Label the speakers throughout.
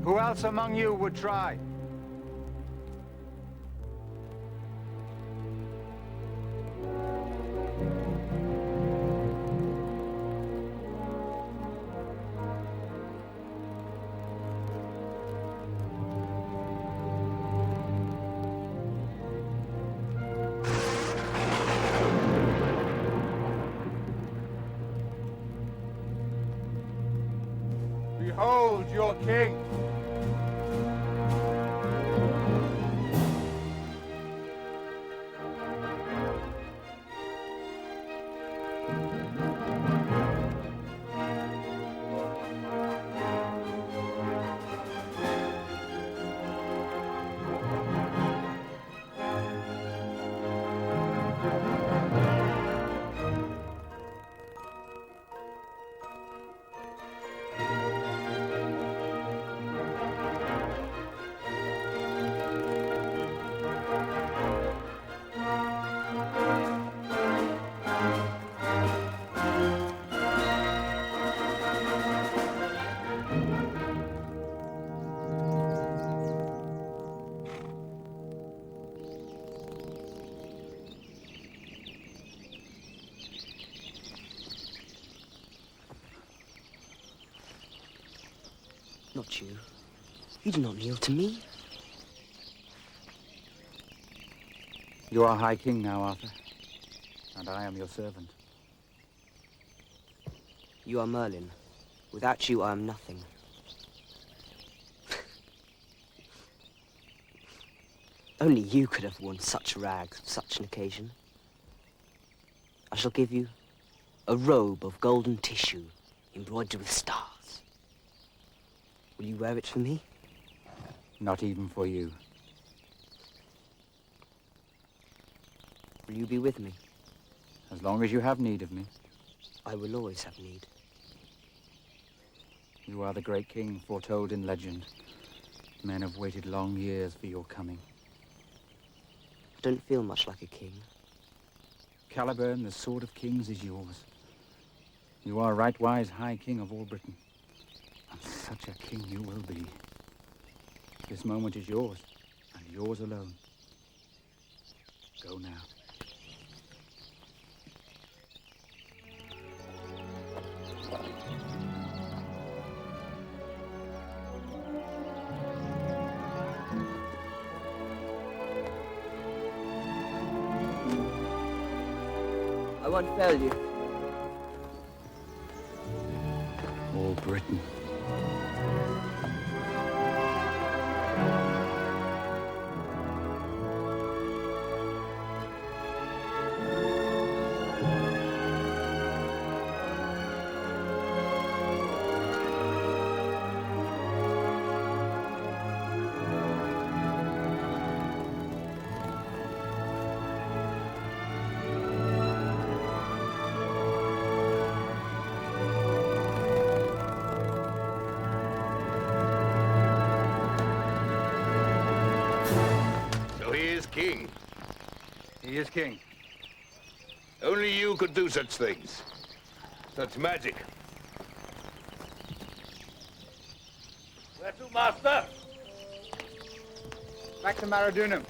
Speaker 1: Who else among you would try? Behold your king!
Speaker 2: Not you. You do not kneel to me.
Speaker 1: You are High King now, Arthur, and I am your servant.
Speaker 2: You are Merlin. Without you, I am nothing. Only you could have worn such rags for such an occasion. I shall give you a robe of golden tissue embroidered with stars. Will you wear it for me?
Speaker 1: Not even for you.
Speaker 2: Will you be with me?
Speaker 1: As long as you have need of me.
Speaker 2: I will always have need.
Speaker 1: You are the great king foretold in legend. Men have waited long years for your coming.
Speaker 2: I don't feel much like a king.
Speaker 1: Caliburn, the sword of kings, is yours. You are right-wise High King of all Britain. And such a king you will be. This moment is yours, and yours alone. Go now.
Speaker 2: I won't fail you.
Speaker 1: All Britain.
Speaker 3: King.
Speaker 1: He is king.
Speaker 3: Only you could do such things. Such magic. Where to, master?
Speaker 1: Back to Maradunum.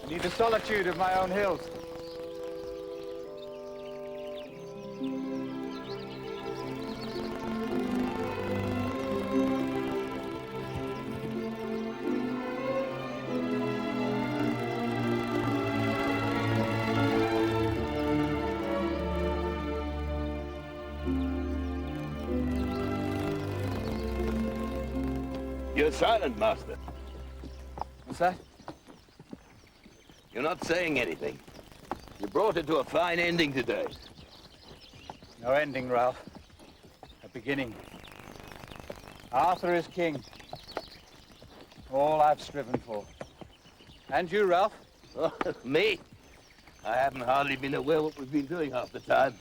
Speaker 1: I need the solitude of my own hills.
Speaker 3: You're silent, master.
Speaker 1: What's that?
Speaker 3: You're not saying anything. You brought it to a fine ending today.
Speaker 1: No ending, Ralph. A beginning. Arthur is king. All I've striven for. And you, Ralph?
Speaker 3: Oh, me? I haven't hardly been aware what we've been doing half the time.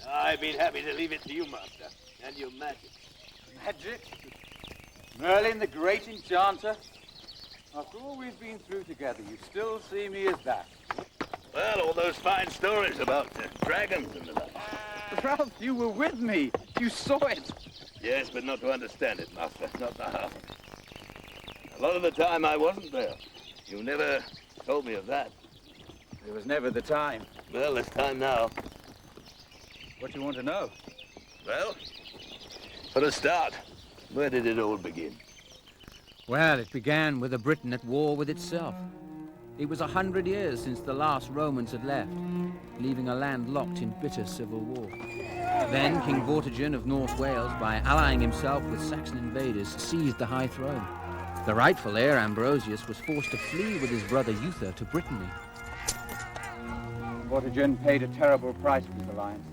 Speaker 3: I've been happy to leave it to you, master, and your magic.
Speaker 1: Magic? Merlin, the great enchanter? After all we've been through together, you still see me as that.
Speaker 3: Well, all those fine stories about dragons and the like.
Speaker 1: But Ralph, you were with me. You saw it.
Speaker 3: Yes, but not to understand it, master. Not the half. A lot of the time I wasn't there. You never told me of that.
Speaker 1: There was never the time.
Speaker 3: Well, it's time now.
Speaker 1: What do you want to know?
Speaker 3: Well, for a start, where did it all begin?
Speaker 4: Well, it began with a Britain at war with itself. It was 100 years since the last Romans had left, leaving a land locked in bitter civil war. Then King Vortigern of North Wales, by allying himself with Saxon invaders, seized the high throne. The rightful heir, Ambrosius, was forced to flee with his brother Uther to Brittany.
Speaker 1: Vortigern paid a terrible price for his alliance.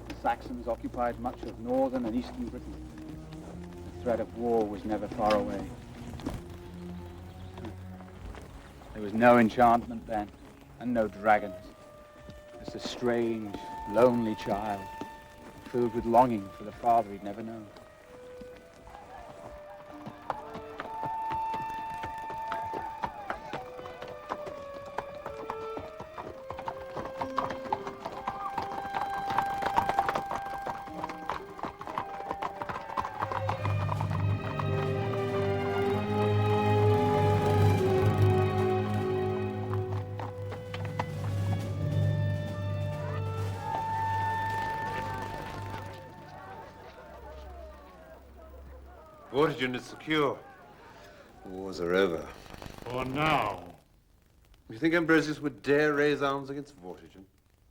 Speaker 1: The Saxons occupied much of northern and eastern Britain. The threat of war was never far away. There was no enchantment then, and no dragons. Just a strange, lonely child, filled with longing for the father he'd never known.
Speaker 5: Vortigern is secure. Wars are over.
Speaker 6: For now.
Speaker 5: Do you think Ambrosius would dare raise arms against Vortigern?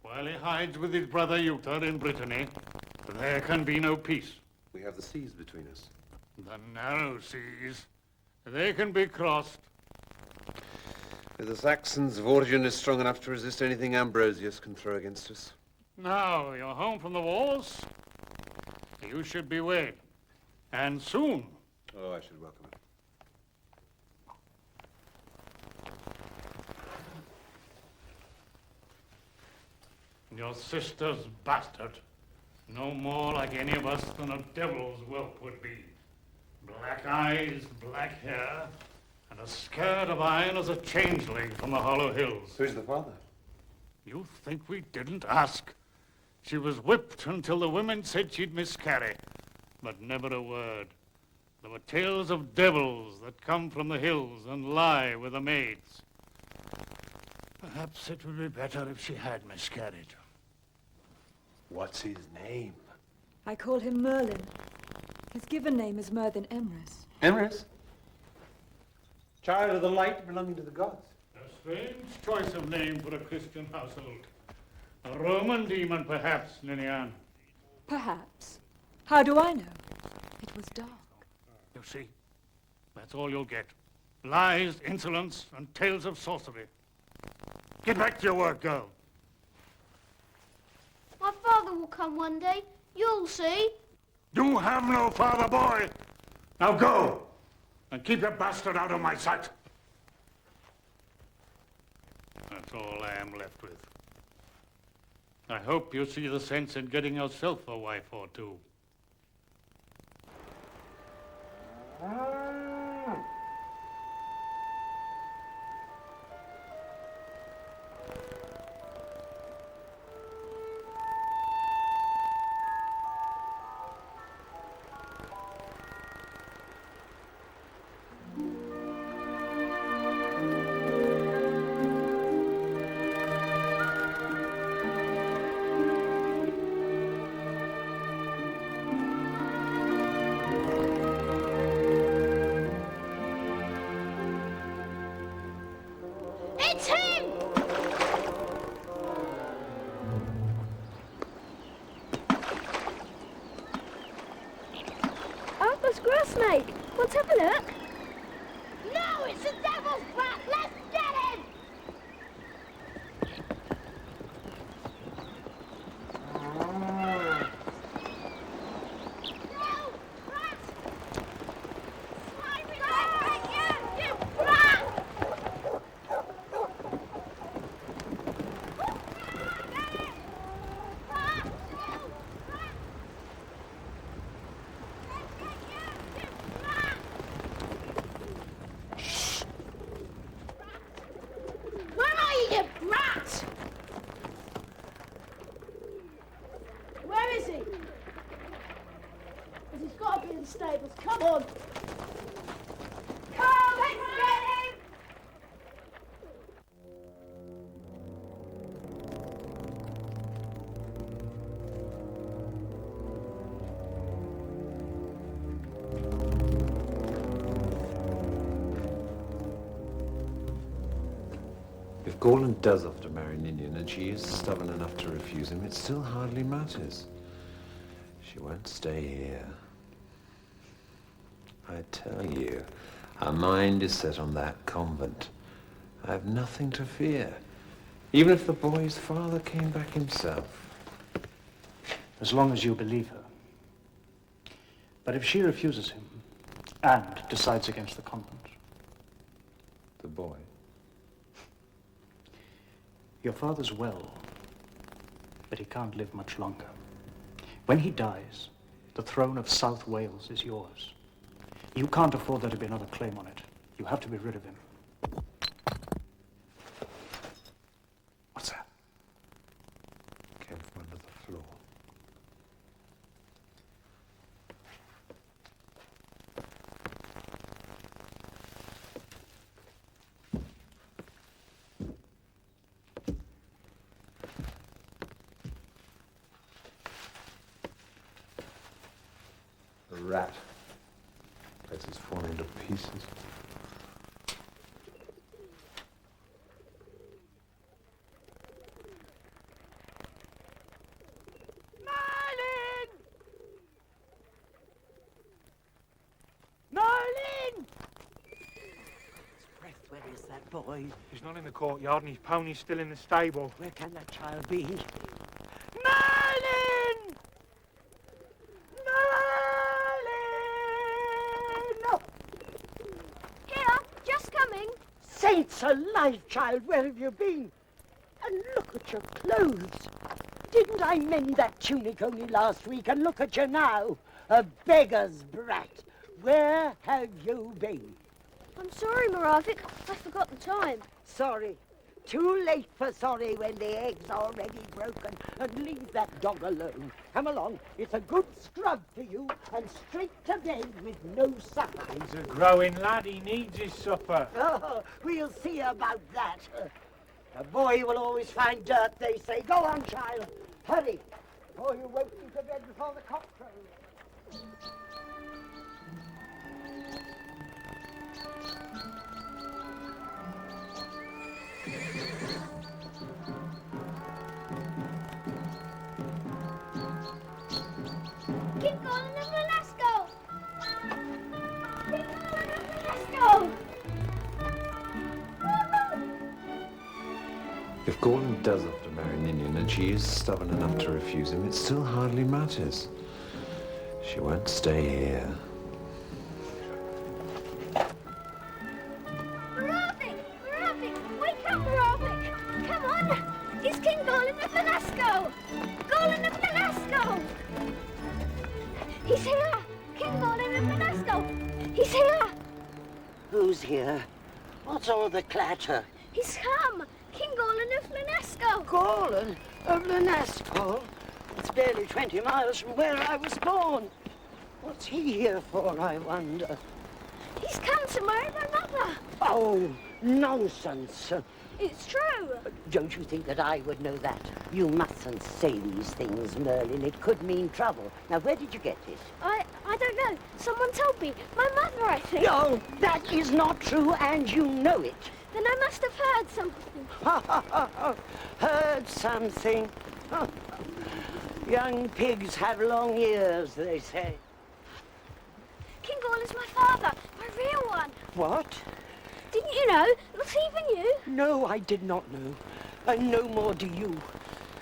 Speaker 6: While he hides with his brother Uther in Brittany, there can be no peace.
Speaker 5: We have the seas between us.
Speaker 6: The narrow seas, they can be crossed.
Speaker 5: With the Saxons, Vortigern is strong enough to resist anything Ambrosius can throw against us.
Speaker 6: Now you're home from the wars. You should be wed. And soon.
Speaker 5: Oh, I should welcome it.
Speaker 6: Your sister's bastard. No more like any of us than a devil's whelp would be. Black eyes, black hair, and a skirt of iron as a changeling from the hollow hills.
Speaker 5: Who's the father?
Speaker 6: You think we didn't ask? She was whipped until the women said she'd miscarry, but never a word. There were tales of devils that come from the hills and lie with the maids. Perhaps it would be better if she had miscarried.
Speaker 5: What's his name?
Speaker 7: I call him Merlin. His given name is Merlin Emrys.
Speaker 5: Emrys? Child of the light belonging to the gods.
Speaker 6: A strange choice of name for a Christian household. A Roman demon, perhaps, Ninian.
Speaker 7: Perhaps. How do I know? It was dark.
Speaker 6: You see, that's all you'll get. Lies, insolence, and tales of sorcery. Get back to your work, girl.
Speaker 8: My father will come one day. You'll see.
Speaker 6: You have no father, boy. Now go, and keep the bastard out of my sight. That's all I am left with. I hope you see the sense in getting yourself a wife or two.
Speaker 8: It's him!
Speaker 9: Oh, it's grass snake. Let's have a look.
Speaker 8: No, it's the devil's brat! Let's get him! No! Rat! Slimy rat! You brat! Where are you, you brat? Where is he? Because he's got to be in the stables. Come on. Come!
Speaker 5: Gorlan does have to marry Ninian, and she is stubborn enough to refuse him, it still hardly matters. She won't stay here. I tell you, her mind is set on that convent. I have nothing to fear, even if the boy's father came back himself.
Speaker 10: As long as you believe her. But if she refuses him and decides against the convent,
Speaker 5: The boy?
Speaker 10: your father's well, but he can't live much longer. When he dies, the throne of South Wales is yours. You can't afford there to be another claim on it. You have to be rid of him. What's that?
Speaker 5: Came from under the floor. A rat. Place is falling into pieces.
Speaker 8: Merlin! Merlin!
Speaker 11: Where is that boy?
Speaker 12: He's not in the courtyard and his pony's still in the stable.
Speaker 11: Where can that child be?
Speaker 8: Merlin! Merlin!
Speaker 9: Here, just coming.
Speaker 11: Saints alive, child, where have you been? And look at your clothes. Didn't I mend that tunic only last week? And look at you now, a beggar's brat. Where have you been?
Speaker 9: I'm sorry, Moravik. I forgot the time.
Speaker 11: Sorry. Too late for sorry when the egg's already broken. And leave that dog alone. Come along. It's a good scrub for you. And straight to bed with no supper.
Speaker 12: He's a growing lad. He needs his supper.
Speaker 11: Oh, we'll see about that. A boy will always find dirt, they say. Go on, child. Hurry, or you won't be to bed before the cock crows.
Speaker 9: King Gorlan of Velasco! King Gorlan of Velasco!
Speaker 5: If Gorlan does have to marry Ninian, and she is stubborn enough to refuse him, it still hardly matters. She won't stay here.
Speaker 9: Moravik! Moravik! Wake up, Moravik! Come on! It's King Gorlan of Velasco! Gorlan of Velasco! He's here! King Gorlan of Velasco! He's here!
Speaker 11: Who's here? What's all the clatter?
Speaker 9: He's come! King Gorlan of Velasco!
Speaker 11: Gorlan of Lenasco? It's barely 20 miles from where I was born. What's he here for, I wonder?
Speaker 9: He's come to marry my mother!
Speaker 11: Oh, nonsense.
Speaker 9: It's true!
Speaker 11: Don't you think that I would know that? You mustn't say these things, Merlin. It could mean trouble. Now, where did you get this?
Speaker 9: I don't know. Someone told me. My mother, I think.
Speaker 11: No, that is not true, and you know it.
Speaker 9: Then I must have heard something.
Speaker 11: Heard something? Young pigs have long ears, they say.
Speaker 9: King Gorlan's my father, my real one.
Speaker 11: What?
Speaker 9: Didn't you know? Not even you.
Speaker 11: No, I did not know. And no more do you.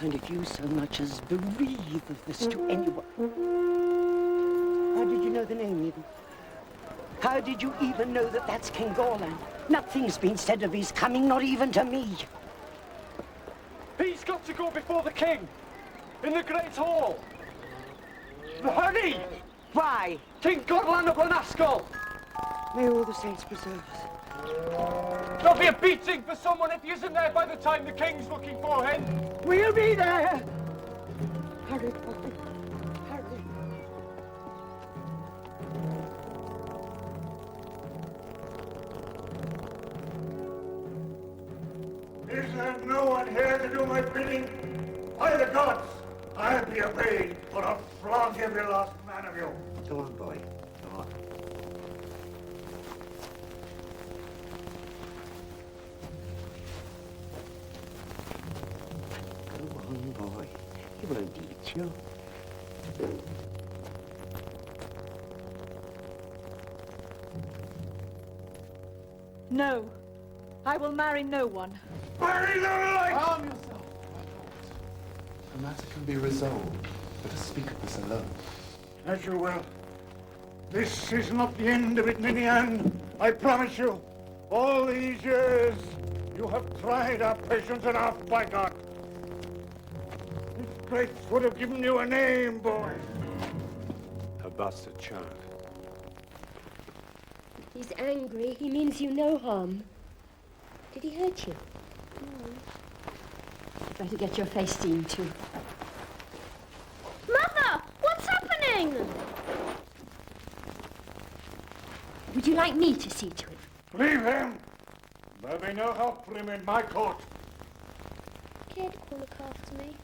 Speaker 11: And if you so much as breathe of this to anyone... How did you know the name, even? How did you even know that that's King Gorlan? Nothing's been said of his coming, not even to me.
Speaker 12: He's got to go before the king. In the Great Hall. Hurry!
Speaker 11: Why?
Speaker 12: King Gorlan of Lenasco!
Speaker 11: May all the saints preserve us.
Speaker 12: There'll be a beating for someone if he isn't there by the time the king's looking for him.
Speaker 11: We'll be there! Hurry, boy. Hurry.
Speaker 6: Is there no one here to do my bidding? By the gods, I'll be obeyed, or I'll flog every last man of you.
Speaker 11: Go on, boy. Go on. boy. He won't eat you.
Speaker 7: No. I will marry no one.
Speaker 6: Bury the light!
Speaker 13: Calm yourself, my lords. The matter can be resolved. Let us speak of this alone.
Speaker 6: As you will. This is not the end of it, Ninian. I promise you. All these years, you have tried our patience enough, by God. This place would have given you a name, boy.
Speaker 5: A bastard child.
Speaker 9: He's angry. He means you no harm. Did he hurt you? No. You'd better get your face steamed too. Mother! What's happening? Would you like me to see to it?
Speaker 6: Leave him. There'll be no help for him in my court.
Speaker 9: Care to call look after me?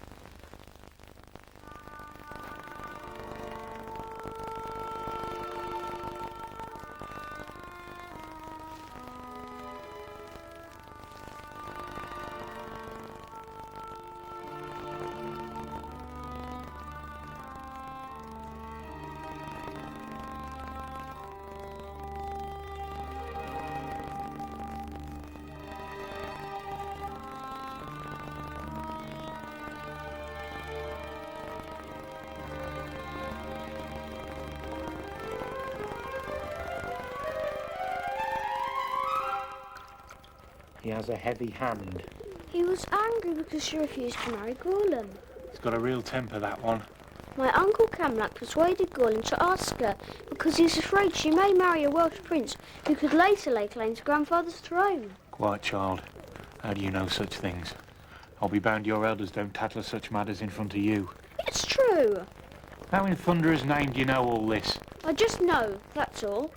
Speaker 14: He has a heavy hand.
Speaker 9: He was angry because she refused to marry Gorlin.
Speaker 14: He's got a real temper, that one.
Speaker 9: My uncle Camlac persuaded Gorlin to ask her because he's afraid she may marry a Welsh prince who could later lay claim to grandfather's throne.
Speaker 14: Quiet, child. How do you know such things? I'll be bound your elders don't tattle such matters in front of you.
Speaker 9: It's true.
Speaker 14: How in thunder's name do you know all this?
Speaker 9: I just know, that's all.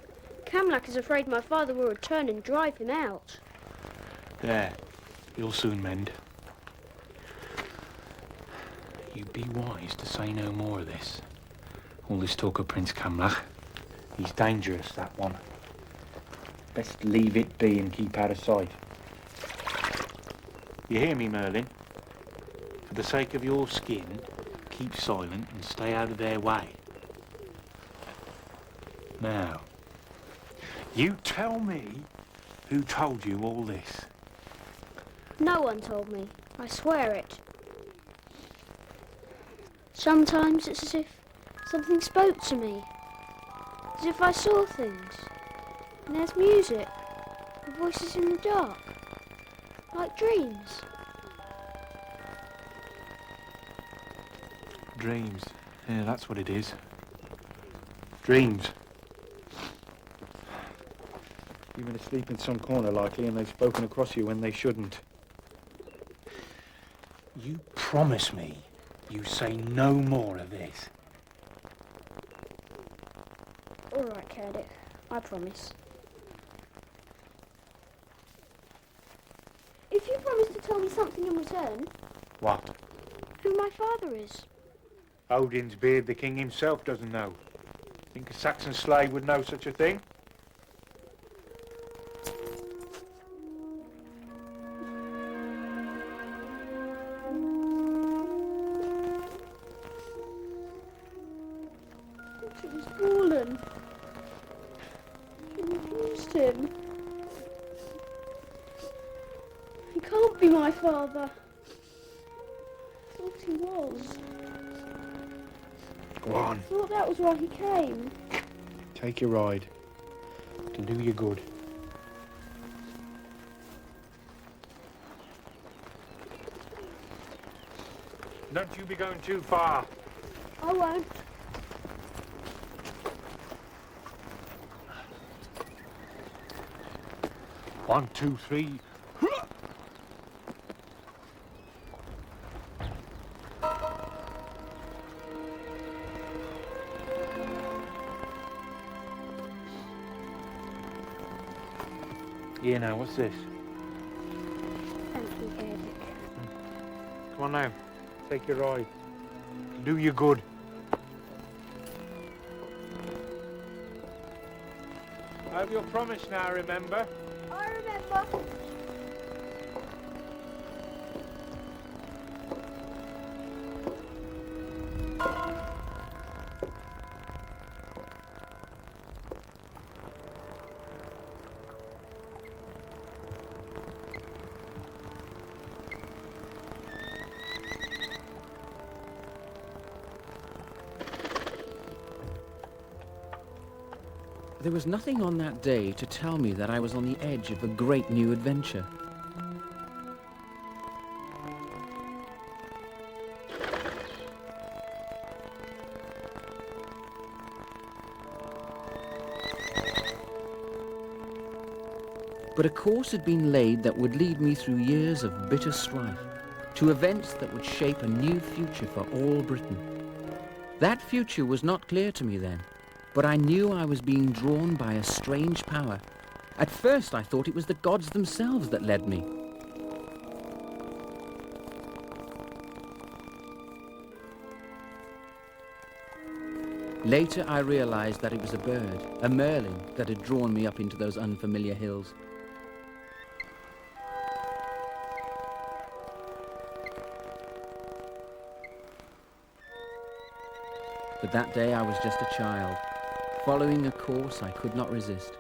Speaker 9: Camlac is afraid my father will return and drive him out.
Speaker 14: There. You'll soon mend. You be wise to say no more of this. All this talk of Prince Camlac. He's dangerous, that one. Best leave it be and keep out of sight. You hear me, Merlin? For the sake of your skin, keep silent and stay out of their way. Now, you tell me who told you all this.
Speaker 9: No one told me. I swear it. Sometimes it's as if something spoke to me. As if I saw things. And there's music. And voices in the dark. Like dreams.
Speaker 14: Dreams. Yeah, that's what it is. Dreams. You've been asleep in some corner, likely, and they've spoken across you when they shouldn't. You promise me you say no more of this.
Speaker 9: All right, Cerdic. I promise. If you promise to tell me something in return,
Speaker 14: What?
Speaker 9: who my father is.
Speaker 14: Odin's beard the king himself doesn't know. Think a Saxon slave would know such a thing?
Speaker 9: It was Gorlin. She refused him. He can't be my father. I thought he was.
Speaker 14: Go on,
Speaker 9: I thought that was why he came.
Speaker 14: take your ride. It'll do you good. Don't you be going too far.
Speaker 9: I won't.
Speaker 14: One, two, three. Yeah, now, what's this?
Speaker 9: Thank you, Cerdic.
Speaker 14: Come on now, take your ride. It'll do you good. I have your promise now, remember?
Speaker 9: I remember.
Speaker 4: There was nothing on that day to tell me that I was on the edge of a great new adventure. But a course had been laid that would lead me through years of bitter strife, to events that would shape a new future for all Britain. That future was not clear to me then, but I knew I was being drawn by a strange power. At first I thought it was the gods themselves that led me. Later I realized that it was a bird, a Merlin, that had drawn me up into those unfamiliar hills. But that day I was just a child, following a course I could not resist.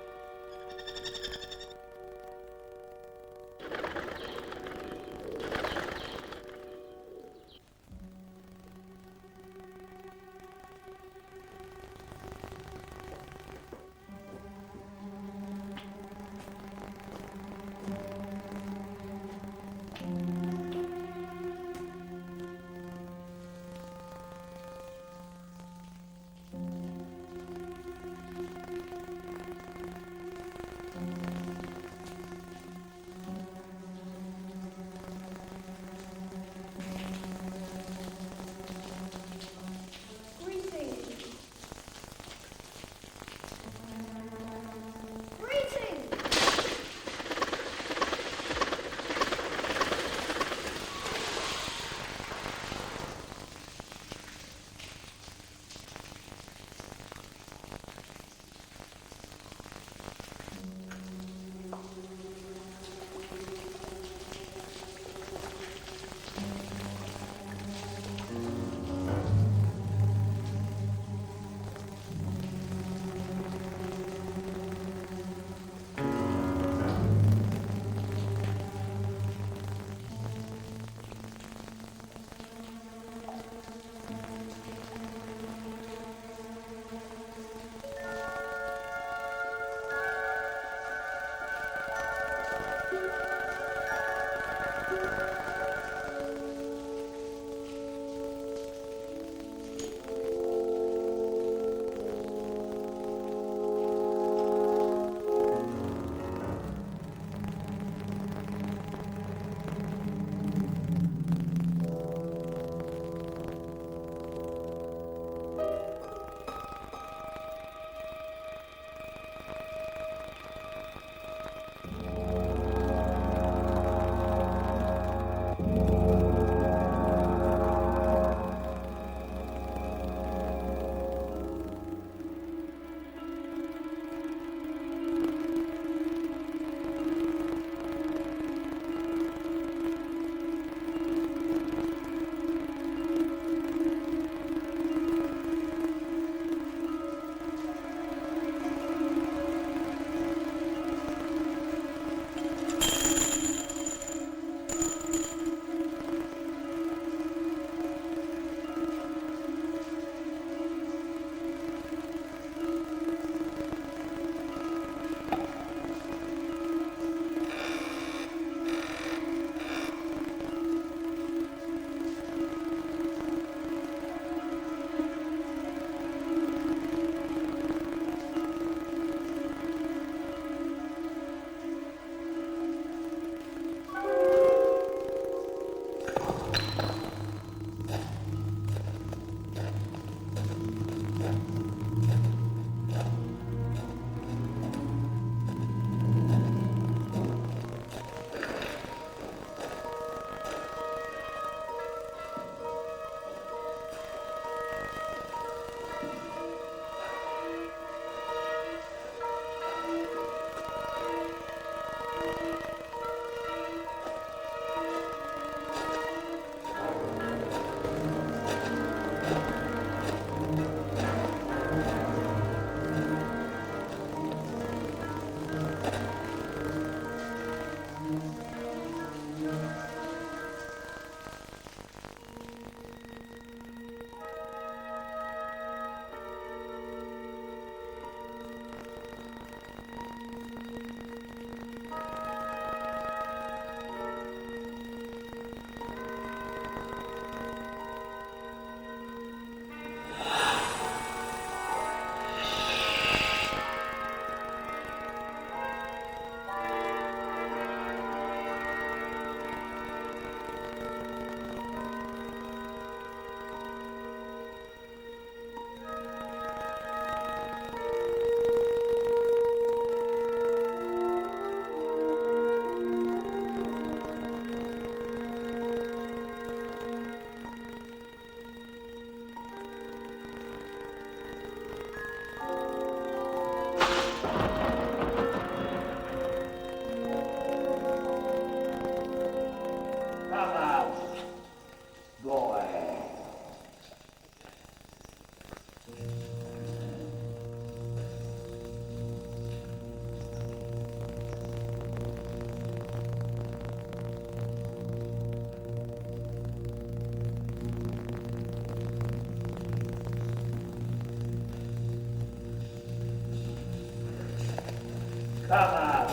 Speaker 3: Come out,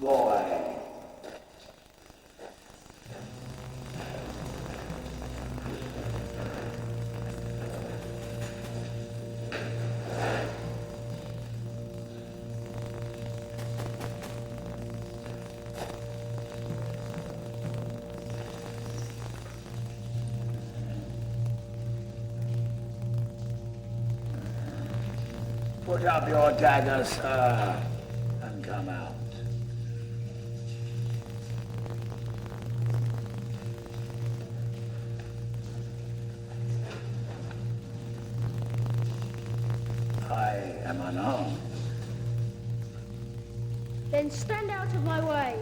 Speaker 3: boy. Put up your dagger, sir, and come out. I am unarmed.
Speaker 9: Then stand out of my way.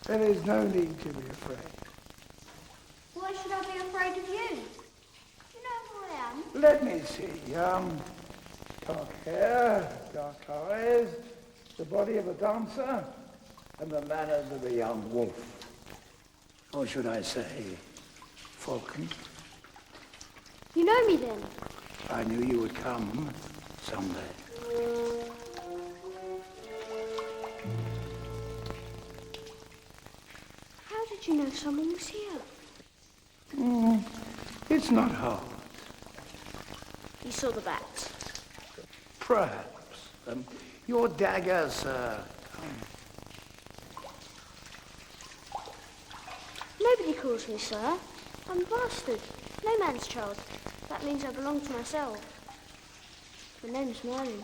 Speaker 15: There is no need to be afraid.
Speaker 9: Why should I be afraid of you? Do you know who I am?
Speaker 15: Let me see. Dark hair, dark eyes, the body of a dancer, and the manners of a young wolf. Or should I say, falcon?
Speaker 9: You know me then?
Speaker 15: I knew you would come someday.
Speaker 9: How did you know someone was here?
Speaker 15: It's not hard.
Speaker 9: You saw the bats.
Speaker 15: Perhaps. Your dagger, sir.
Speaker 9: Nobody calls me sir. I'm a bastard. No man's child. That means I belong to myself. My name's Merlin.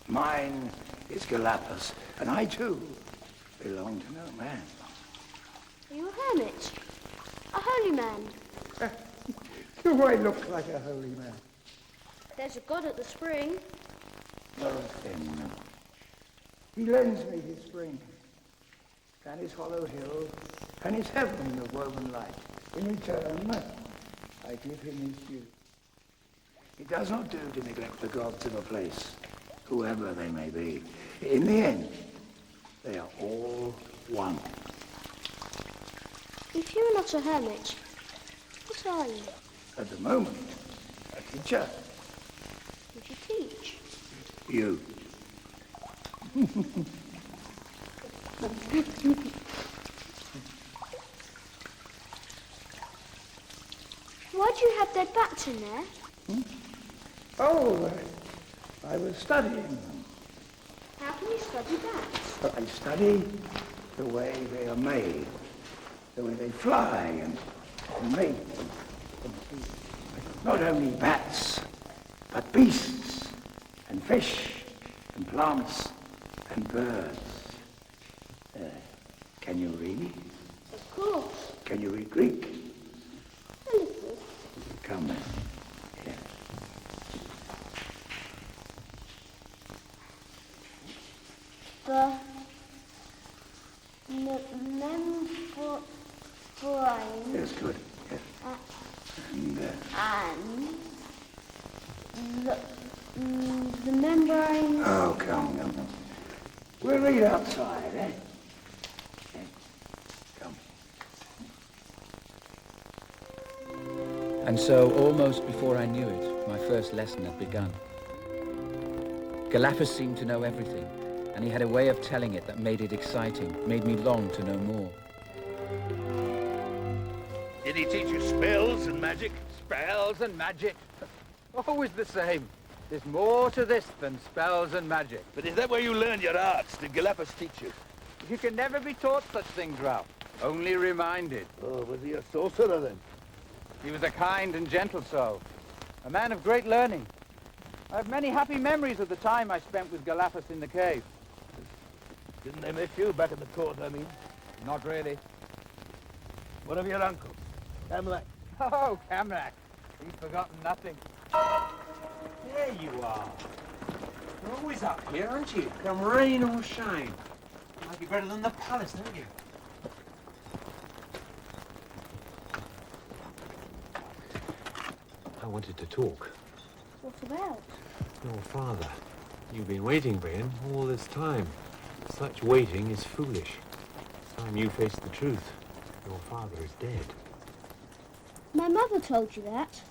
Speaker 15: Mine is Galapas, and I too belong to no man.
Speaker 9: Are you a hermit? A holy man?
Speaker 15: Do I look like a holy man?
Speaker 9: There's a god at the spring.
Speaker 15: Nothing. He lends me his spring, and his hollow hill, and his heaven of woven light. In return, I give him his due. It does not do to neglect the gods of a place, whoever they may be. In the end, they are all one.
Speaker 9: If you are not a hermit, what are you?
Speaker 15: At the moment, a teacher.
Speaker 9: Would you teach?
Speaker 15: You.
Speaker 9: Why do you have dead bats in there?
Speaker 15: Oh, I was studying them.
Speaker 9: How can you study bats?
Speaker 15: I study the way they are made, the way they fly and mate. Not only bats, but beasts and fish and plants and birds. Can you read?
Speaker 9: Of course.
Speaker 15: Can you read Greek?
Speaker 9: A little.
Speaker 15: Come then. Here.
Speaker 9: The membrane.
Speaker 15: Yes, good. Yes.
Speaker 9: And the membrane.
Speaker 15: Oh, come. We'll read outside, eh? Come.
Speaker 4: And so, almost before I knew it, my first lesson had begun. Galapas seemed to know everything, and he had a way of telling it that made it exciting, made me long to know more.
Speaker 3: Did he teach you spells and magic?
Speaker 4: Spells and magic? Always the same. There's more to this than spells and magic.
Speaker 3: But is that where you learned your arts? Did Galapas teach you?
Speaker 4: You can never be taught such things, Ralph. Only reminded.
Speaker 3: Oh, was he a sorcerer then?
Speaker 4: He was a kind and gentle soul. A man of great learning. I have many happy memories of the time I spent with Galapas in the cave.
Speaker 3: Didn't they miss you back at the court, I mean?
Speaker 4: Not really.
Speaker 3: What of your uncle, Camlac?
Speaker 4: Oh, Camlac. He's forgotten nothing.
Speaker 5: There you are. You're always up here, aren't you? Come rain or shine. You like it better than the palace, don't you? I wanted to talk.
Speaker 9: What about?
Speaker 5: Your father. You've been waiting for him all this time. Such waiting is foolish. It's time you faced the truth. Your father is dead.
Speaker 9: My mother told you that.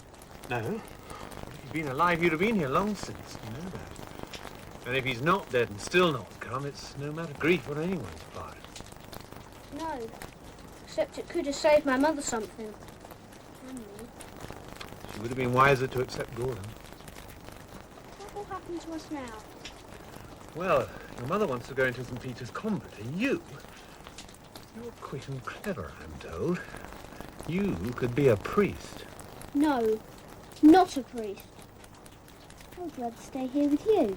Speaker 5: No. If he'd been alive, you'd have been here long since. You know that. And if he's not dead and still not come, it's no matter grief on anyone's part.
Speaker 9: No. Except it could have saved my mother something. And me.
Speaker 5: She would have been wiser to accept Gordon.
Speaker 9: What will happen to us now?
Speaker 5: Well, your mother wants to go into St. Peter's Convent, and you're quick and clever, I'm told. You could be a priest.
Speaker 9: No. Not a priest. I would rather stay here with you.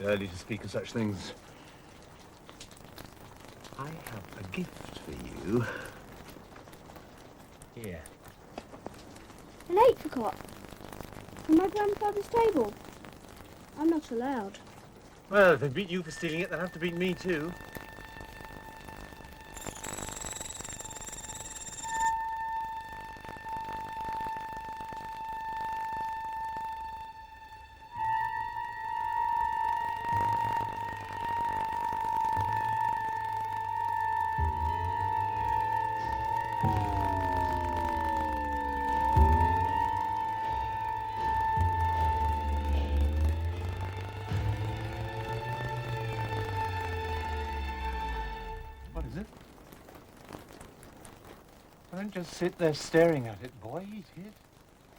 Speaker 5: Early to speak of such things. I have a gift for you. Here.
Speaker 9: An apricot. From my grandfather's table. I'm not allowed.
Speaker 5: Well, if they beat you for stealing it, they'll have to beat me too.
Speaker 14: Don't just sit there staring at it, boy. Eat it.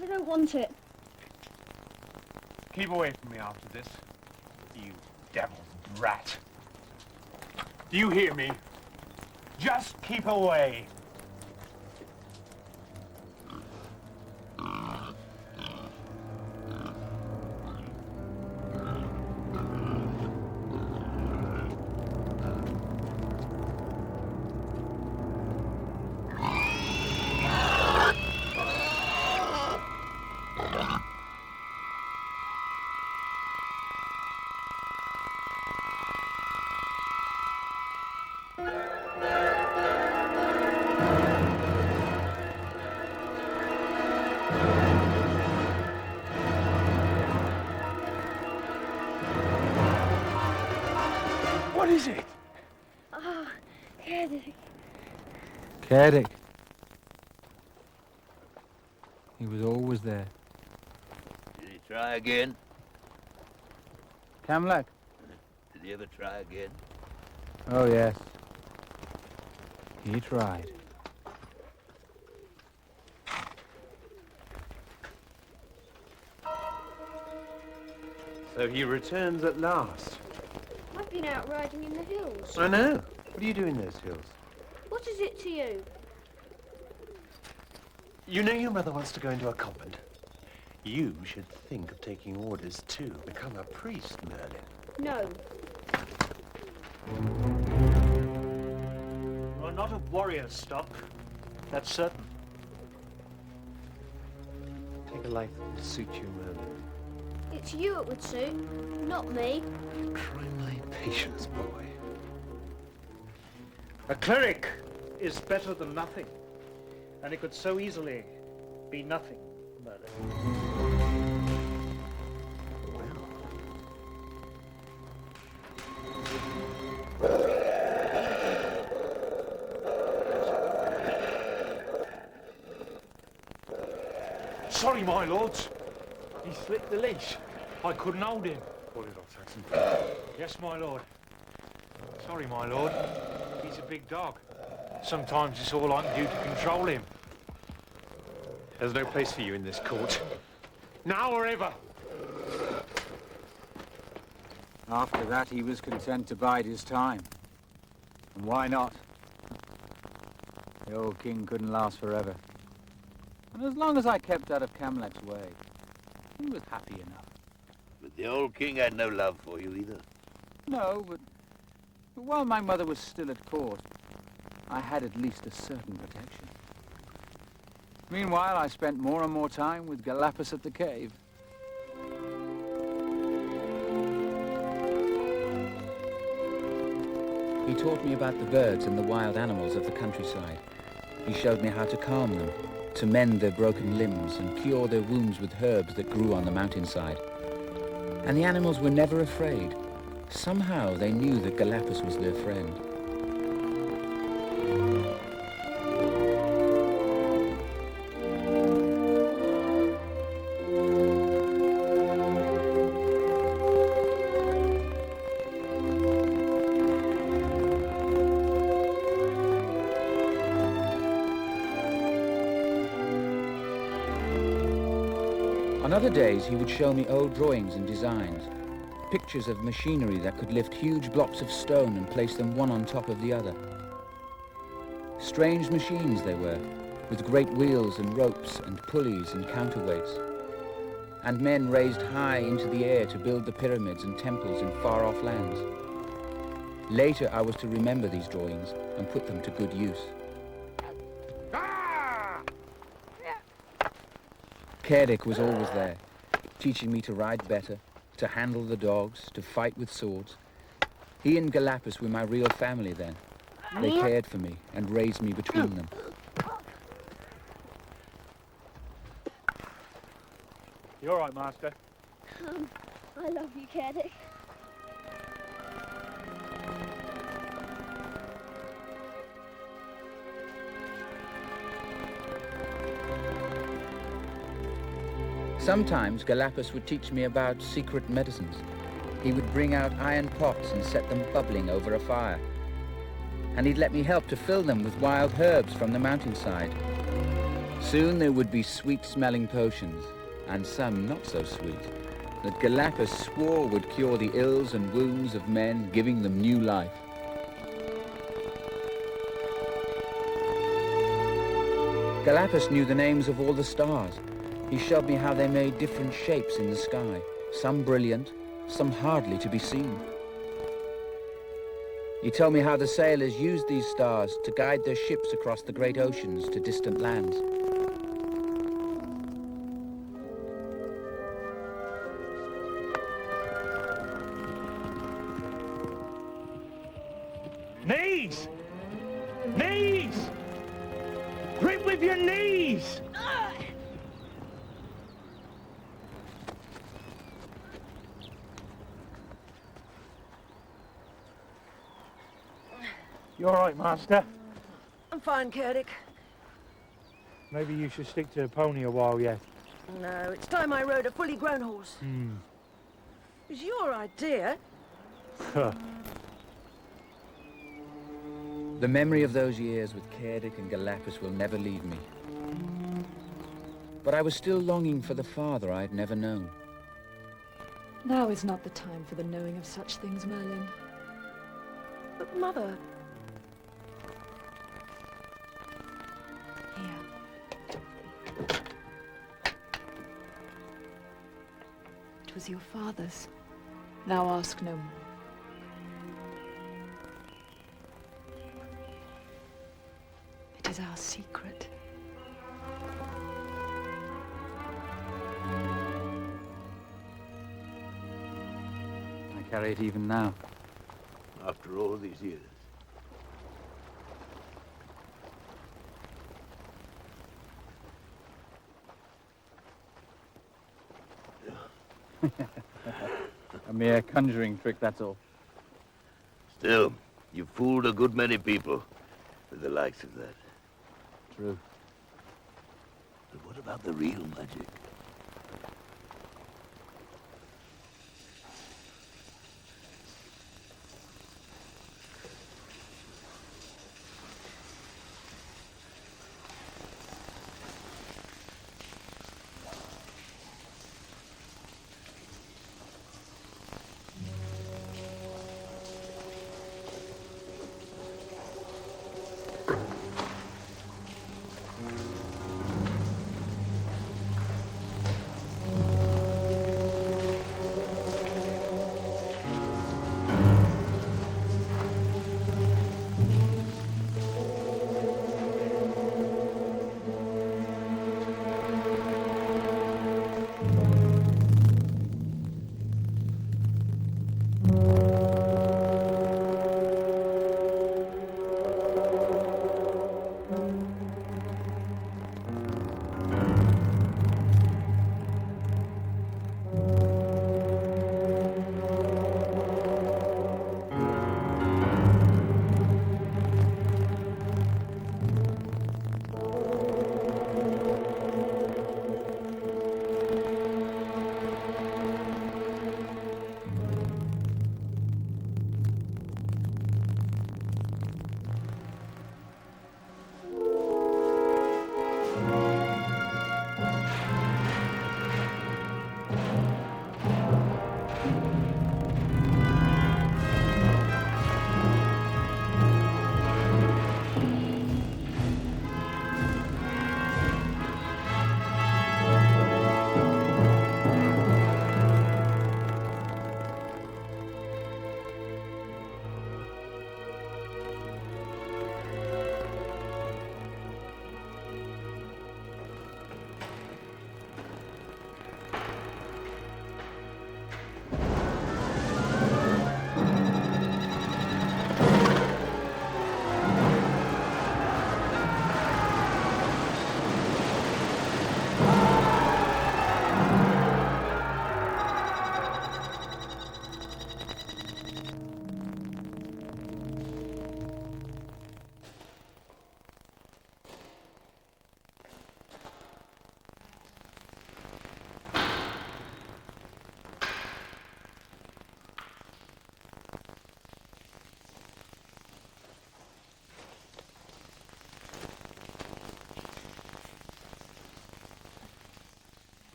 Speaker 9: I don't want it.
Speaker 14: Keep away from me after this, you devil's brat. Do you hear me? Just keep away. What is it?
Speaker 9: Ah, Cerdic.
Speaker 1: Cerdic. He was always there.
Speaker 3: Did he try again?
Speaker 1: Camlac?
Speaker 3: Did he ever try again?
Speaker 1: Oh, yes. He tried.
Speaker 5: So he returns at last.
Speaker 9: I've been out riding in the hills.
Speaker 5: I know. What do you do in those hills?
Speaker 9: What is it to you?
Speaker 5: You know your mother wants to go into a convent. You should think of taking orders too. Become a priest, Merlin.
Speaker 9: No.
Speaker 10: You are not of warrior stock. That's certain.
Speaker 5: Take a life that will suit you, Merlin.
Speaker 9: It's you it would suit, not me.
Speaker 5: Try my patience, boy.
Speaker 10: A cleric is better than nothing. And it could so easily be nothing, Merlin.
Speaker 14: Sorry, my lords. He slipped the leash. I couldn't hold him. Call it off, Saxon. Yes, my lord. Sorry, my lord. He's a big dog. Sometimes it's all I can do to control him.
Speaker 5: There's no place for you in this court.
Speaker 14: Now or ever.
Speaker 1: After that, he was content to bide his time. And why not? The old king couldn't last forever. And as long as I kept out of Camlac's way, he was happy enough.
Speaker 3: But the old king had no love for you either.
Speaker 1: No, but while my mother was still at court, I had at least a certain protection. Meanwhile, I spent more and more time with Galapas at the cave.
Speaker 4: He taught me about the birds and the wild animals of the countryside. He showed me how to calm them, to mend their broken limbs and cure their wounds with herbs that grew on the mountainside. And the animals were never afraid. Somehow they knew that Galapas was their friend. On other days, he would show me old drawings and designs, pictures of machinery that could lift huge blocks of stone and place them one on top of the other. Strange machines they were, with great wheels and ropes and pulleys and counterweights, and men raised high into the air to build the pyramids and temples in far-off lands. Later, I was to remember these drawings and put them to good use. Cerdic was always there, teaching me to ride better, to handle the dogs, to fight with swords. He and Galapas were my real family then. They cared for me and raised me between them.
Speaker 14: You all right, Master?
Speaker 9: I love you, Cerdic.
Speaker 4: Sometimes Galapas would teach me about secret medicines. He would bring out iron pots and set them bubbling over a fire. And he'd let me help to fill them with wild herbs from the mountainside. Soon there would be sweet-smelling potions, and some not so sweet, that Galapas swore would cure the ills and wounds of men, giving them new life. Galapas knew the names of all the stars. He showed me how they made different shapes in the sky, some brilliant, some hardly to be seen. He told me how the sailors used these stars to guide their ships across the great oceans to distant lands.
Speaker 14: Knees! Knees! Grip with your knees! You all right, Master?
Speaker 11: I'm fine, Cerdic.
Speaker 14: Maybe you should stick to the pony a while yet.
Speaker 11: No, it's time I rode a fully grown horse. It was your idea.
Speaker 4: The memory of those years with Cerdic and Galapas will never leave me. But I was still longing for the father I had never known.
Speaker 7: Now is not the time for the knowing of such things, Merlin.
Speaker 11: But, Mother...
Speaker 7: It was your father's. Now ask no more. It is our secret.
Speaker 1: I carry it even now.
Speaker 3: After all these years.
Speaker 1: A mere conjuring trick, that's all.
Speaker 3: Still, you've fooled a good many people with the likes of that.
Speaker 1: True.
Speaker 3: But what about the real magic?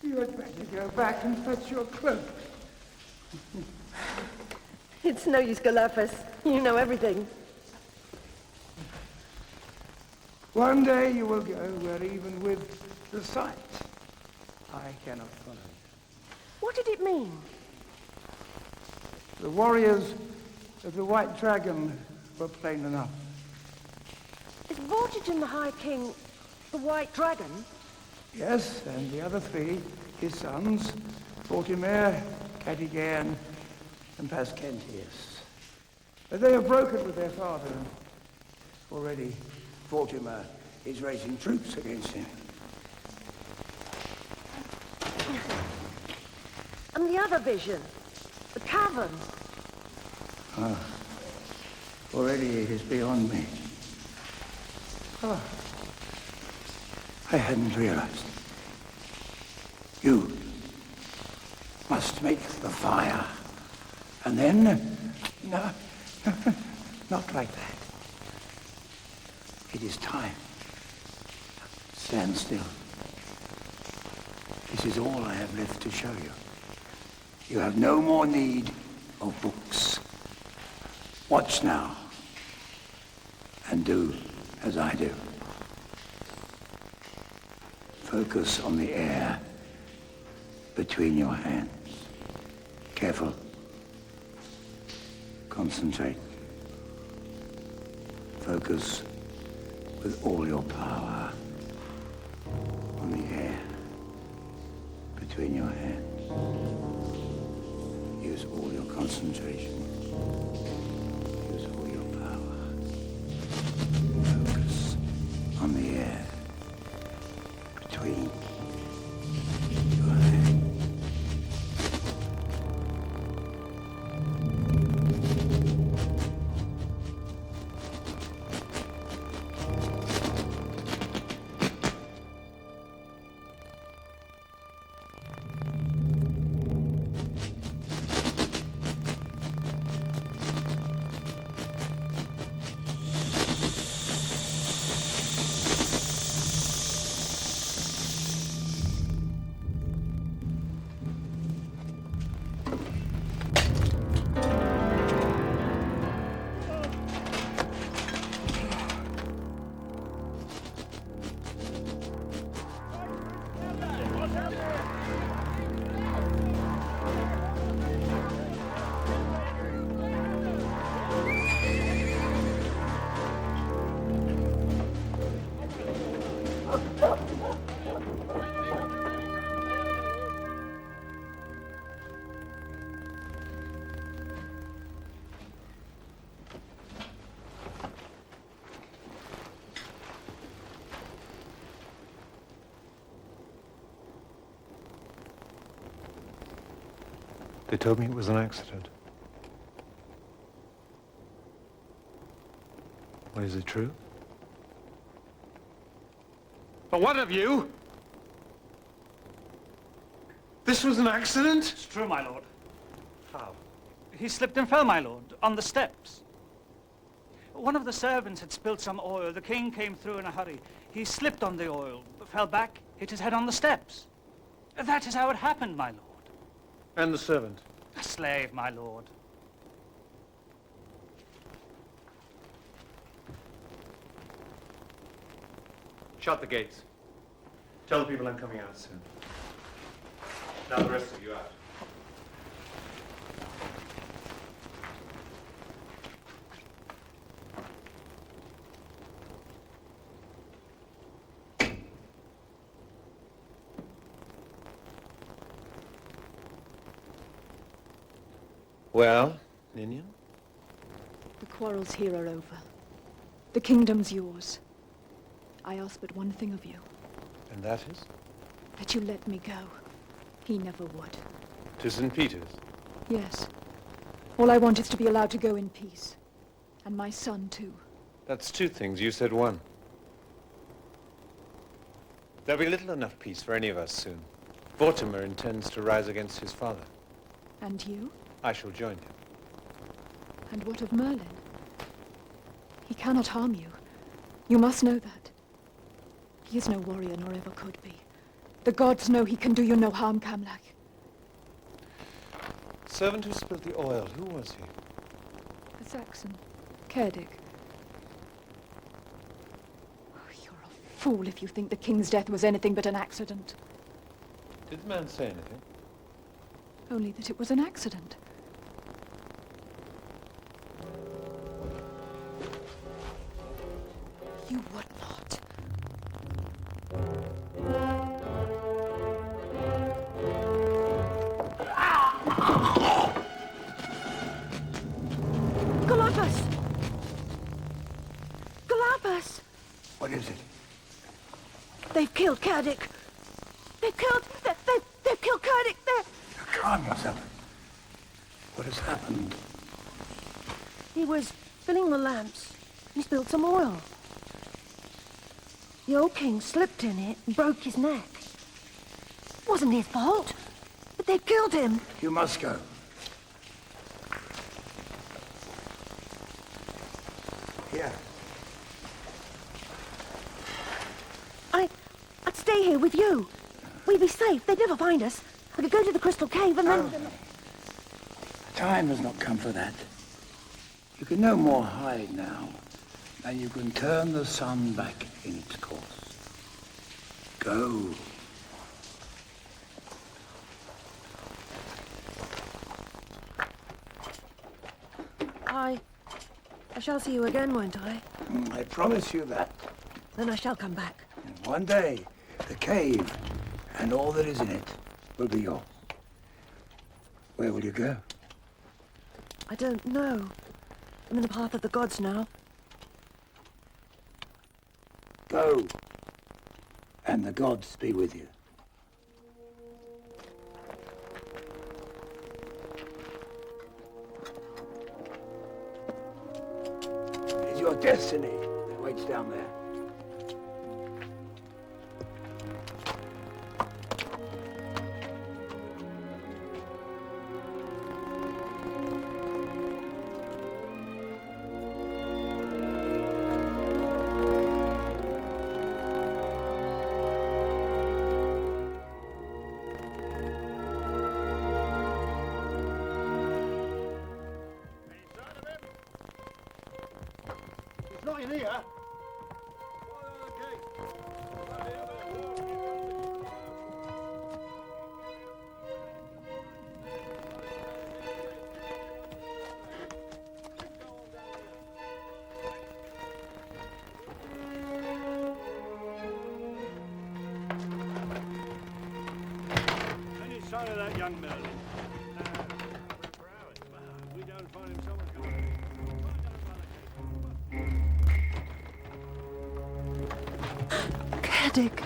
Speaker 15: You had better go back and fetch your cloak.
Speaker 16: It's no use, Galapas. You know everything.
Speaker 15: One day you will go where even with the sight I cannot follow you.
Speaker 16: What did it mean?
Speaker 15: The warriors of the White Dragon were plain enough.
Speaker 16: Is Vortigern the High King the White Dragon?
Speaker 15: Yes, and the other three, his sons, Vortigern, Vortigern, and Pascentius. But they have broken with their father. Already, Vortigern is raising troops against him.
Speaker 16: And the other vision, the cavern.
Speaker 15: Ah, already it is beyond me. Ah, I hadn't realized. You must make the fire. And then, no, not like that. It is time. Stand still. This is all I have left to show you. You have no more need of books. Watch now, and do as I do. Focus on the air between your hands. Careful. Concentrate. Focus with all your power on the air between your hands. Use all your concentration. Use all your power. Focus on the air between your hands.
Speaker 5: They told me it was an accident. Well, is it true?
Speaker 14: But what of you? This was an accident?
Speaker 12: It's true, my lord.
Speaker 14: How?
Speaker 12: He slipped and fell, my lord, on the steps. One of the servants had spilled some oil. The king came through in a hurry. He slipped on the oil, fell back, hit his head on the steps. That is how it happened, my lord.
Speaker 14: And the servant?
Speaker 12: A slave, my lord.
Speaker 14: Shut the gates. Tell the people I'm coming out soon. Now the rest of you out.
Speaker 5: Well, Ninian?
Speaker 7: The quarrels here are over. The kingdom's yours. I ask but one thing of you.
Speaker 5: And that is?
Speaker 7: That you let me go. He never would.
Speaker 5: To St. Peter's?
Speaker 7: Yes. All I want is to be allowed to go in peace. And my son, too.
Speaker 5: That's two things. You said one. There'll be little enough peace for any of us soon. Vortigern intends to rise against his father.
Speaker 7: And you?
Speaker 5: I shall join him.
Speaker 7: And what of Merlin? He cannot harm you. You must know that. He is no warrior, nor ever could be. The gods know he can do you no harm, Camlac.
Speaker 13: Servant who spilled the oil, who was he?
Speaker 7: A Saxon. Cerdic. You're a fool if you think the king's death was anything but an accident.
Speaker 13: Did the man say anything?
Speaker 7: Only that it was an accident. You would not.
Speaker 16: Galapas! Galapas!
Speaker 15: What is it?
Speaker 16: They've killed Cerdic. They've killed Cerdic.
Speaker 15: Calm yourself. What has happened?
Speaker 16: He was filling the lamps. He spilled some oil. The old king slipped in it and broke his neck. Wasn't his fault, but they've killed him.
Speaker 15: You must go. Here.
Speaker 16: I'd stay here with you. We'd be safe. They'd never find us. I could go to the crystal cave and then...
Speaker 15: The time has not come for that. You can no more hide now than you can turn the sun back in its course. Go.
Speaker 16: I shall see you again, won't I?
Speaker 15: I promise you that.
Speaker 16: Then I shall come back.
Speaker 15: One day, the cave and all that is in it will be yours. Where will you go?
Speaker 16: I don't know. I'm in the path of the gods now.
Speaker 15: Go, and the gods be with you. It is your destiny that waits down there.
Speaker 17: Not in here.
Speaker 6: Any sign of that young Merlin? We don't find him, someone's going
Speaker 16: Cerdic.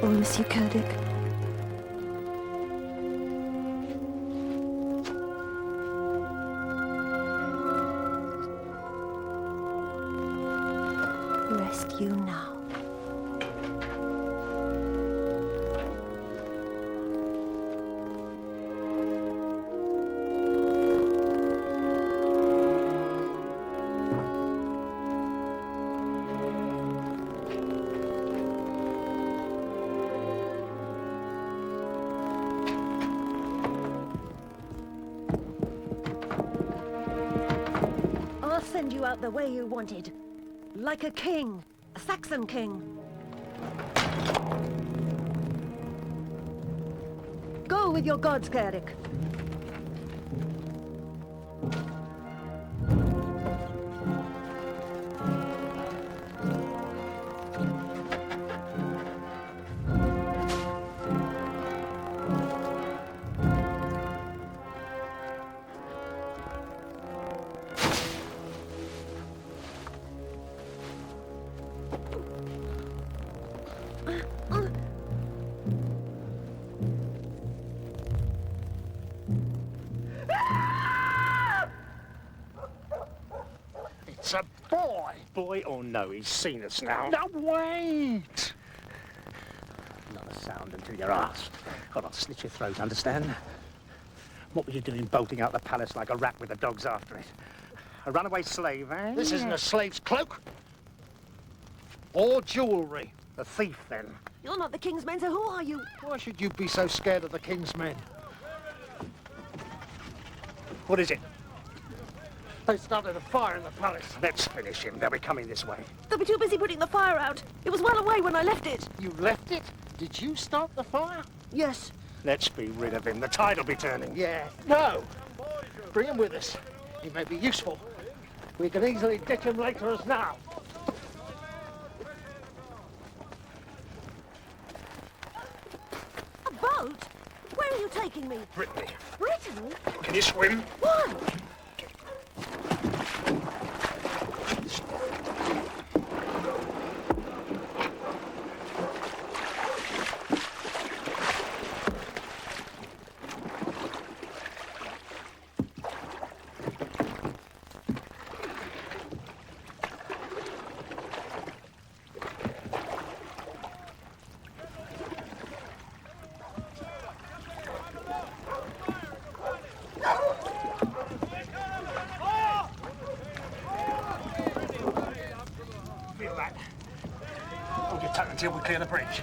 Speaker 16: Oh, Monsieur Cerdic. Rest you now. I'll send you out the way you wanted. Like a king. A Saxon king. Go with your gods, Garrick.
Speaker 17: It's a boy. Boy or no, he's seen us now. No, wait. Not a sound until you're asked. Or I'll slit your throat, understand? What were you doing bolting out the palace like a rat with the dogs after it? A runaway slave, eh? This isn't a slave's cloak. Or jewellery. A thief, then.
Speaker 16: You're not the king's men, so who are you?
Speaker 17: Why should you be so scared of the king's men? What is it? They started a fire in the palace. Let's finish him. They'll be coming this way.
Speaker 16: They'll be too busy putting the fire out. It was well away when I left it.
Speaker 17: You left it? Did you start the fire?
Speaker 16: Yes.
Speaker 17: Let's be rid of him. The tide will be turning. Yeah. No. Bring him with us. He may be useful. We can easily ditch him later as now.
Speaker 16: A boat? Where are you taking me?
Speaker 17: Brittany.
Speaker 16: Brittany?
Speaker 17: Can you swim?
Speaker 16: Why?
Speaker 17: Until we clear the bridge.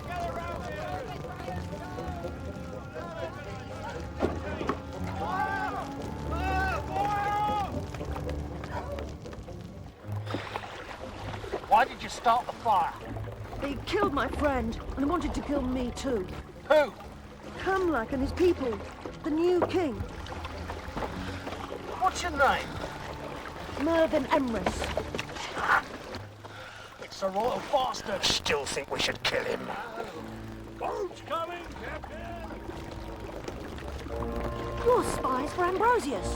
Speaker 17: Why did you start the fire?
Speaker 16: They killed my friend and wanted to kill me too.
Speaker 17: Who?
Speaker 16: Hamlack and his people. The new king.
Speaker 17: What's your name?
Speaker 16: Merlin Emrys.
Speaker 17: It's a royal bastard. Still think we should kill him.
Speaker 6: Boat's coming, Captain!
Speaker 16: You're spies for Ambrosius.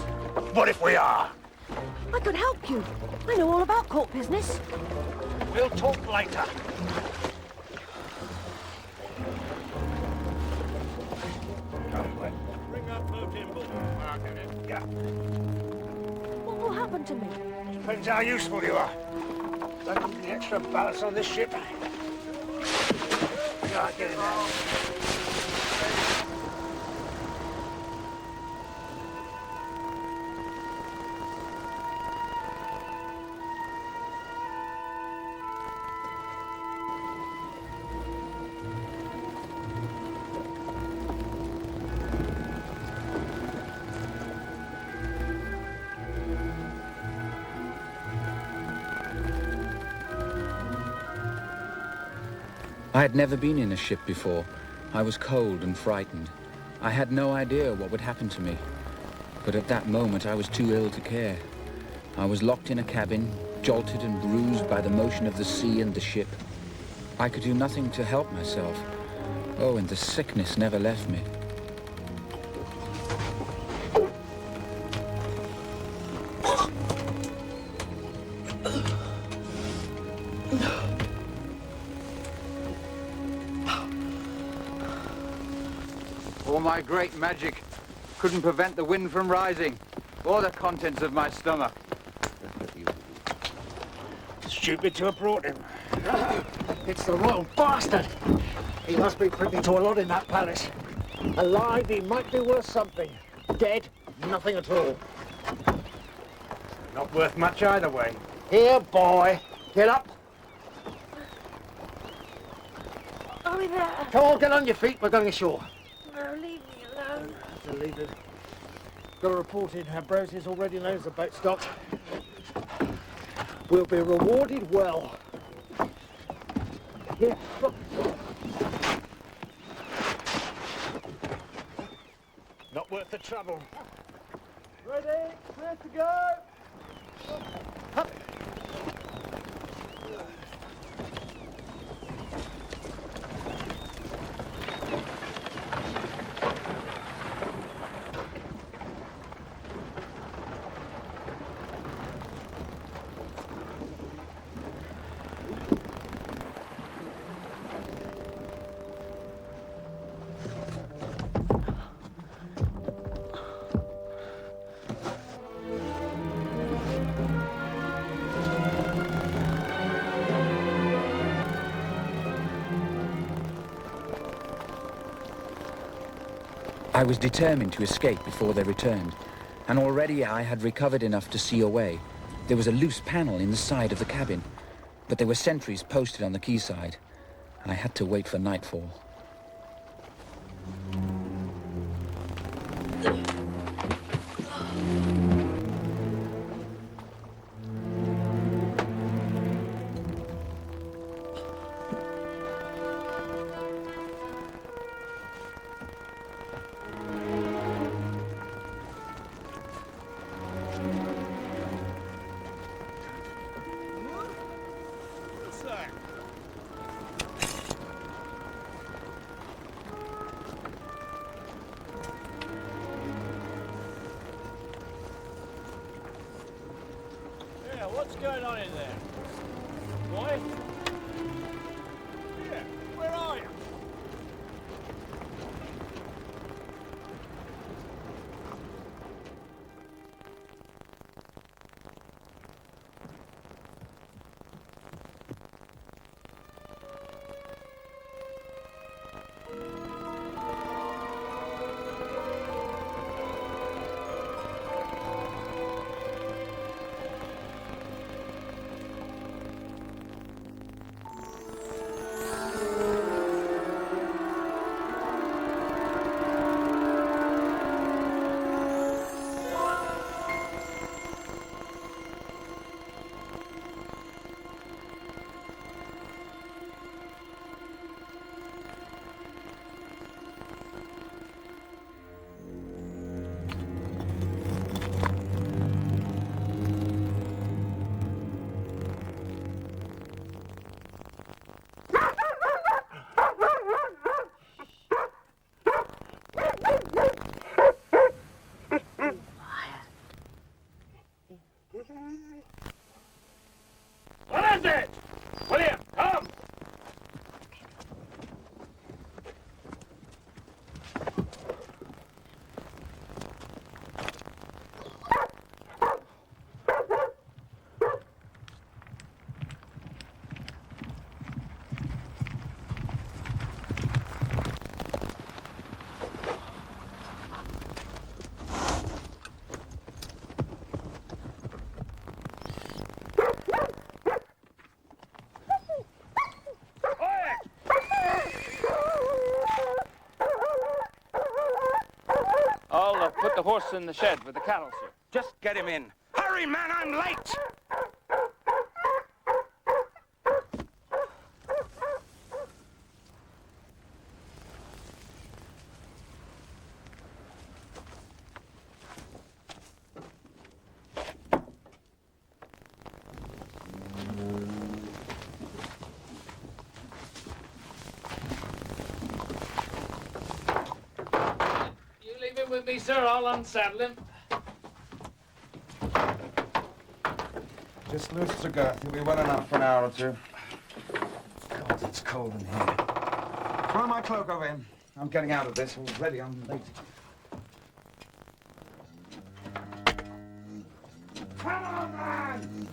Speaker 17: What if we are?
Speaker 16: I could help you. I know all about court business.
Speaker 17: We'll talk later.
Speaker 6: Bring up boat in, boy.
Speaker 17: Yeah.
Speaker 16: What will happen to me?
Speaker 17: Depends how useful you are. Don't need the extra ballast on this ship. Right, get in there.
Speaker 1: I had never been in a ship before. I was cold and frightened. I had no idea what would happen to me. But at that moment, I was too ill to care. I was locked in a cabin, jolted and bruised by the motion of the sea and the ship. I could do nothing to help myself. Oh, and the sickness never left me.
Speaker 4: All my great magic couldn't prevent the wind from rising, or the contents of my stomach.
Speaker 17: Stupid to have brought him. It's the royal bastard. He must be privy to a lot in that palace. Alive, he might be worth something. Dead, nothing at all.
Speaker 4: Not worth much either way.
Speaker 17: Here, boy. Get up.
Speaker 16: Are we there?
Speaker 17: Come on, get on your feet. We're going ashore.
Speaker 16: No, leave me alone.
Speaker 17: To leave it. Got a report in. Ambrosius already knows the boat stopped. We'll be rewarded well. Here, look. the trouble.
Speaker 15: Ready, clear to go.
Speaker 17: Up.
Speaker 1: I was determined to escape before they returned, and already I had recovered enough to see a way. There was a loose panel in the side of the cabin, but there were sentries posted on the quayside. I had to wait for nightfall.
Speaker 17: What's going on in there? Boy? Yeah, where are you? What is it? William, come!
Speaker 4: I'll put the horse in the shed with the cattle, sir.
Speaker 17: Just get him in. Hurry, man, I'm late!
Speaker 6: Leave him with me, sir. I'll unsaddle him.
Speaker 18: Just loose the girth. You'll be well enough for an hour or two. God, it's cold in here. Throw my cloak over him. I'm getting out of this already. I'm late. Come on, man!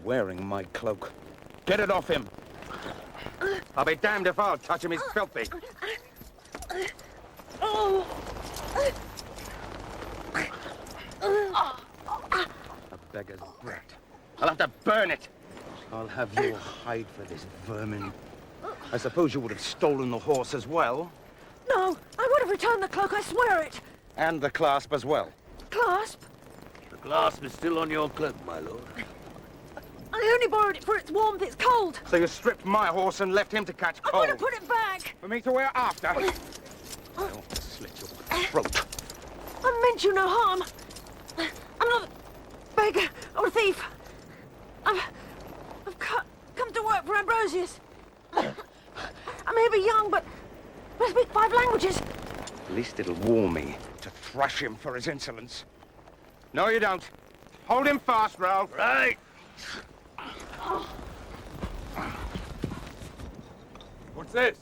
Speaker 18: wearing my cloak. Get it off him. I'll be damned if I'll touch him. He's filthy. A beggar's brat. I'll have to burn it. I'll have your hide for this vermin. I suppose you would have stolen the horse as well?
Speaker 16: No, I would have returned the cloak, I swear it.
Speaker 18: And the clasp as well?
Speaker 16: Clasp?
Speaker 3: The clasp is still on your cloak, my lord.
Speaker 16: I only borrowed it for its warmth. It's cold.
Speaker 18: So you stripped my horse and left him to catch cold?
Speaker 16: I want to put it back.
Speaker 18: For me to wear after? I'll slit your throat.
Speaker 16: I meant you no harm. I'm not a beggar or a thief. I've come to work for Ambrosius. I may be young, but I speak 5 languages.
Speaker 18: At least it'll warm me to thrash him for his insolence. No, you don't. Hold him fast, Ralph.
Speaker 3: Right.
Speaker 14: What's this?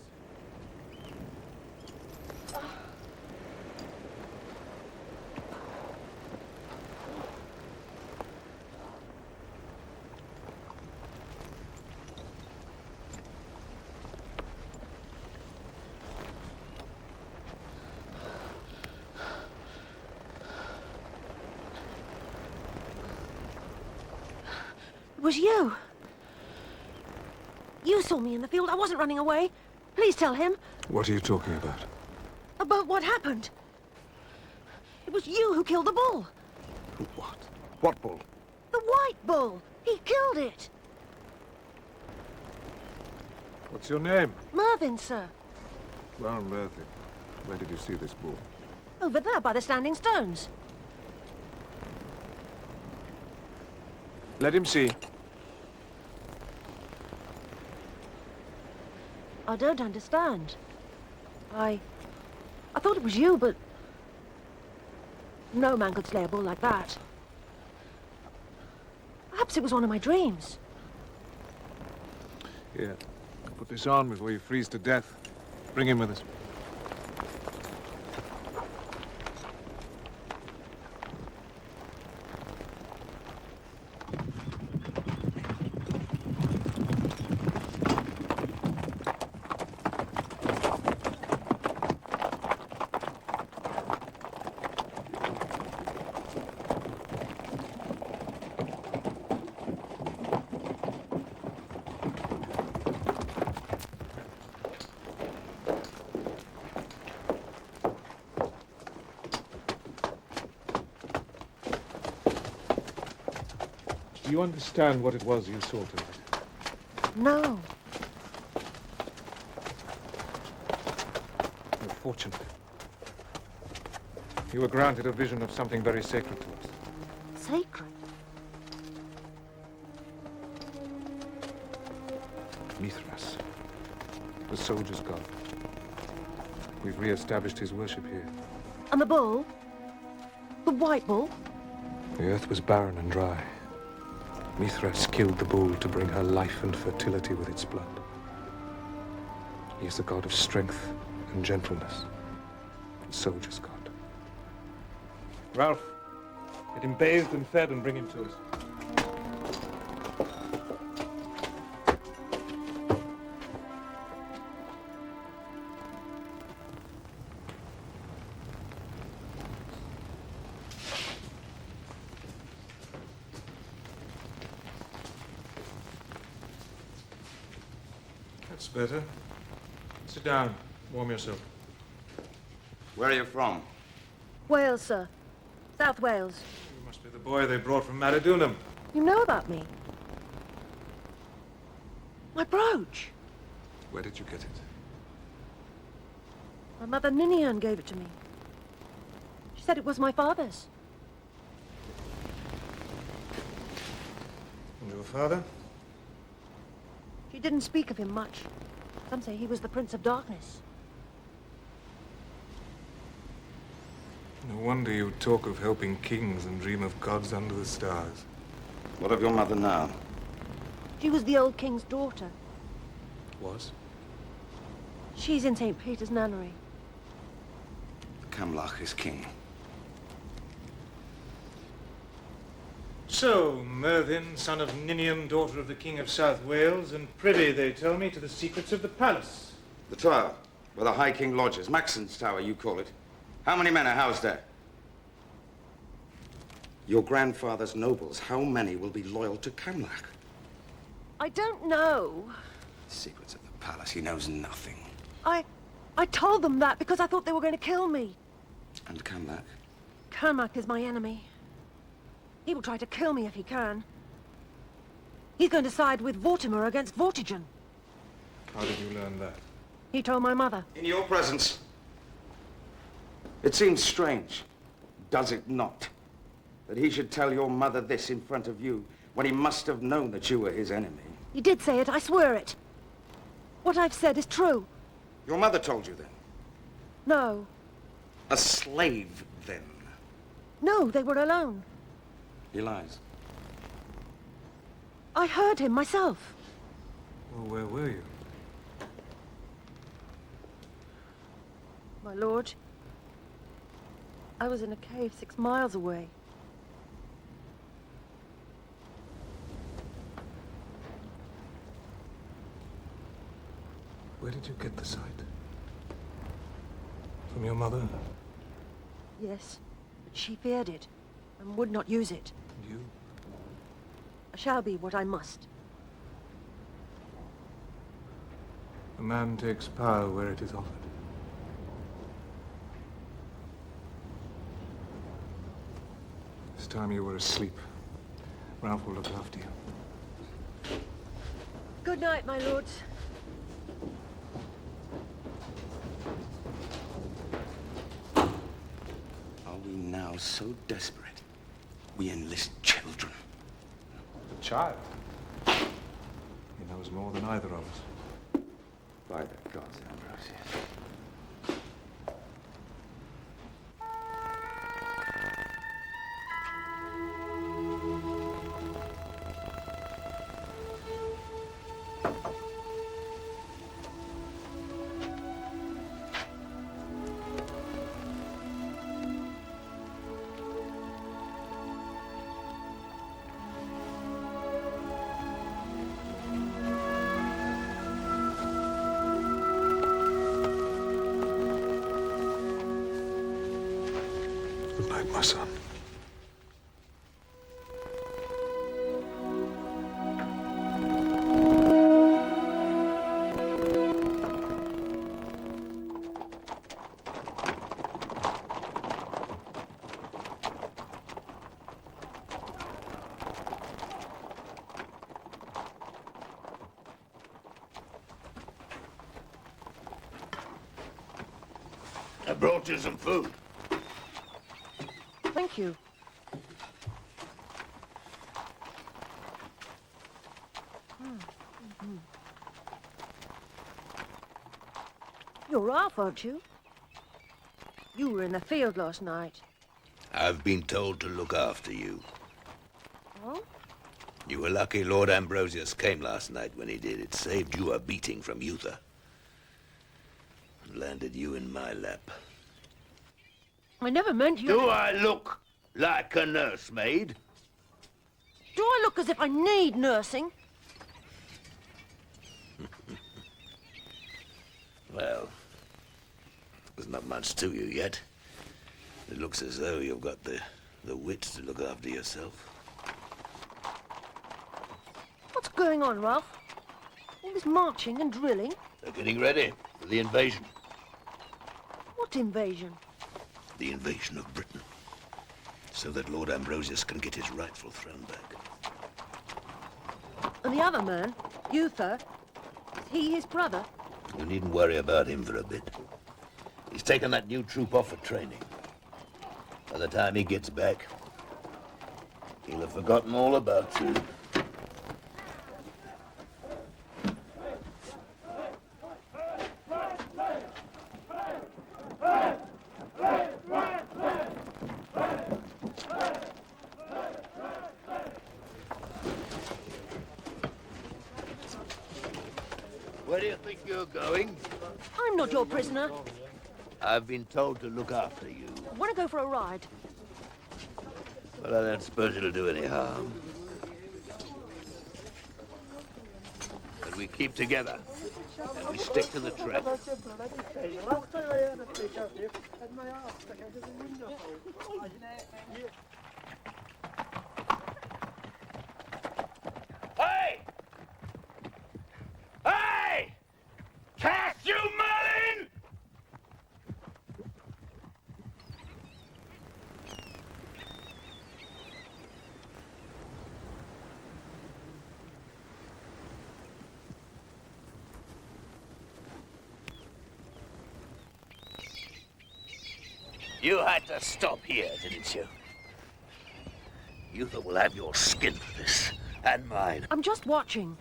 Speaker 16: It was you. You saw me in the field. I wasn't running away. Please tell him.
Speaker 13: What are you talking about?
Speaker 16: About what happened. It was you who killed the bull.
Speaker 13: What?
Speaker 18: What bull?
Speaker 16: The white bull. He killed it.
Speaker 13: What's your name?
Speaker 16: Merlin, sir.
Speaker 13: Well, Merlin. Where did you see this bull?
Speaker 16: Over there by the standing stones.
Speaker 13: Let him see.
Speaker 16: I don't understand. I thought it was you, but no man could slay a bull like that. Perhaps it was one of my dreams.
Speaker 13: Here. Put this on before you freeze to death. Bring him with us. Do you understand what it was you saw tonight?
Speaker 16: No.
Speaker 13: You're fortunate. You were granted a vision of something very sacred to us.
Speaker 16: Sacred?
Speaker 13: Mithras, the soldier's god. We've re-established his worship here.
Speaker 16: And the bull? The white bull?
Speaker 13: The earth was barren and dry. Mithras killed the bull to bring her life and fertility with its blood. He is the god of strength and gentleness, the soldier's god. Ralph, get him bathed and fed and bring him to us. That's better. Sit down. Warm yourself.
Speaker 18: Where are you from?
Speaker 16: Wales, sir. South Wales.
Speaker 13: You must be the boy they brought from Maradunum.
Speaker 16: You know about me? My brooch.
Speaker 13: Where did you get it?
Speaker 16: My mother Ninian gave it to me. She said it was my father's.
Speaker 13: And your father?
Speaker 16: She didn't speak of him much. Some say he was the Prince of Darkness.
Speaker 13: No wonder you talk of helping kings and dream of gods under the stars.
Speaker 18: What of your mother now?
Speaker 16: She was the old king's daughter.
Speaker 13: Was?
Speaker 16: She's in St. Peter's nunnery.
Speaker 18: Camlach is king.
Speaker 14: So, Merlin, son of Ninian, daughter of the King of South Wales, and privy, they tell me, to the secrets of the palace.
Speaker 18: The tower, where the High King lodges. Maxon's Tower, you call it. How many men are housed there? Your grandfather's nobles, how many will be loyal to Camlac?
Speaker 16: I don't know.
Speaker 18: Secrets of the palace, he knows nothing.
Speaker 16: I told them that because I thought they were going to kill me.
Speaker 18: And Camlac?
Speaker 16: Camlac is my enemy. He will try to kill me if he can. He's going to side with Vortimer against Vortigern.
Speaker 13: How did you learn that?
Speaker 16: He told my mother.
Speaker 18: In your presence. It seems strange, does it not, that he should tell your mother this in front of you when he must have known that you were his enemy?
Speaker 16: He did say it, I swear it. What I've said is true.
Speaker 18: Your mother told you then?
Speaker 16: No.
Speaker 18: A slave, then?
Speaker 16: No, they were alone.
Speaker 18: He lies.
Speaker 16: I heard him myself.
Speaker 13: Well, where were you?
Speaker 16: My lord, I was in a cave 6 miles away.
Speaker 13: Where did you get the sight? From your mother?
Speaker 16: Yes, but she feared it and would not use it.
Speaker 13: And you?
Speaker 16: I shall be what I must.
Speaker 13: A man takes power where it is offered. This time you were asleep. Ralph will look after you.
Speaker 16: Good night, my lords.
Speaker 18: Are we now so desperate we enlist children?
Speaker 13: A child? He knows more than either of us.
Speaker 18: By the gods, Ambrosius.
Speaker 13: Good night, my son.
Speaker 3: I brought you some food.
Speaker 16: Thank you. You're Ralph, aren't you? You were in the field last night.
Speaker 3: I've been told to look after you.
Speaker 16: Oh?
Speaker 3: You were lucky Lord Ambrosius came last night when he did. It saved you a beating from Uther. And landed you in my lap.
Speaker 16: I never meant you...
Speaker 3: Do I look like a nursemaid?
Speaker 16: Do I look as if I need nursing?
Speaker 3: Well, there's not much to you yet. It looks as though you've got the wits to look after yourself.
Speaker 16: What's going on, Ralph? All this marching and drilling?
Speaker 3: They're getting ready for the invasion.
Speaker 16: What invasion?
Speaker 3: The invasion of Britain. So that Lord Ambrosius can get his rightful throne back.
Speaker 16: And the other man, Uther, is he his brother?
Speaker 3: You needn't worry about him for a bit. He's taken that new troop off for training. By the time he gets back, he'll have forgotten all about you. Where do you think you're going?
Speaker 16: I'm not your prisoner.
Speaker 3: I've been told to look after you.
Speaker 16: I want to go for a ride.
Speaker 3: But I don't suppose it'll do any harm. But we keep together, and we stick to the trap. Hey! Hey! Cast you, Merlin! You had to stop here, didn't you? You thought we'll have your skin for this, and mine.
Speaker 16: I'm just watching.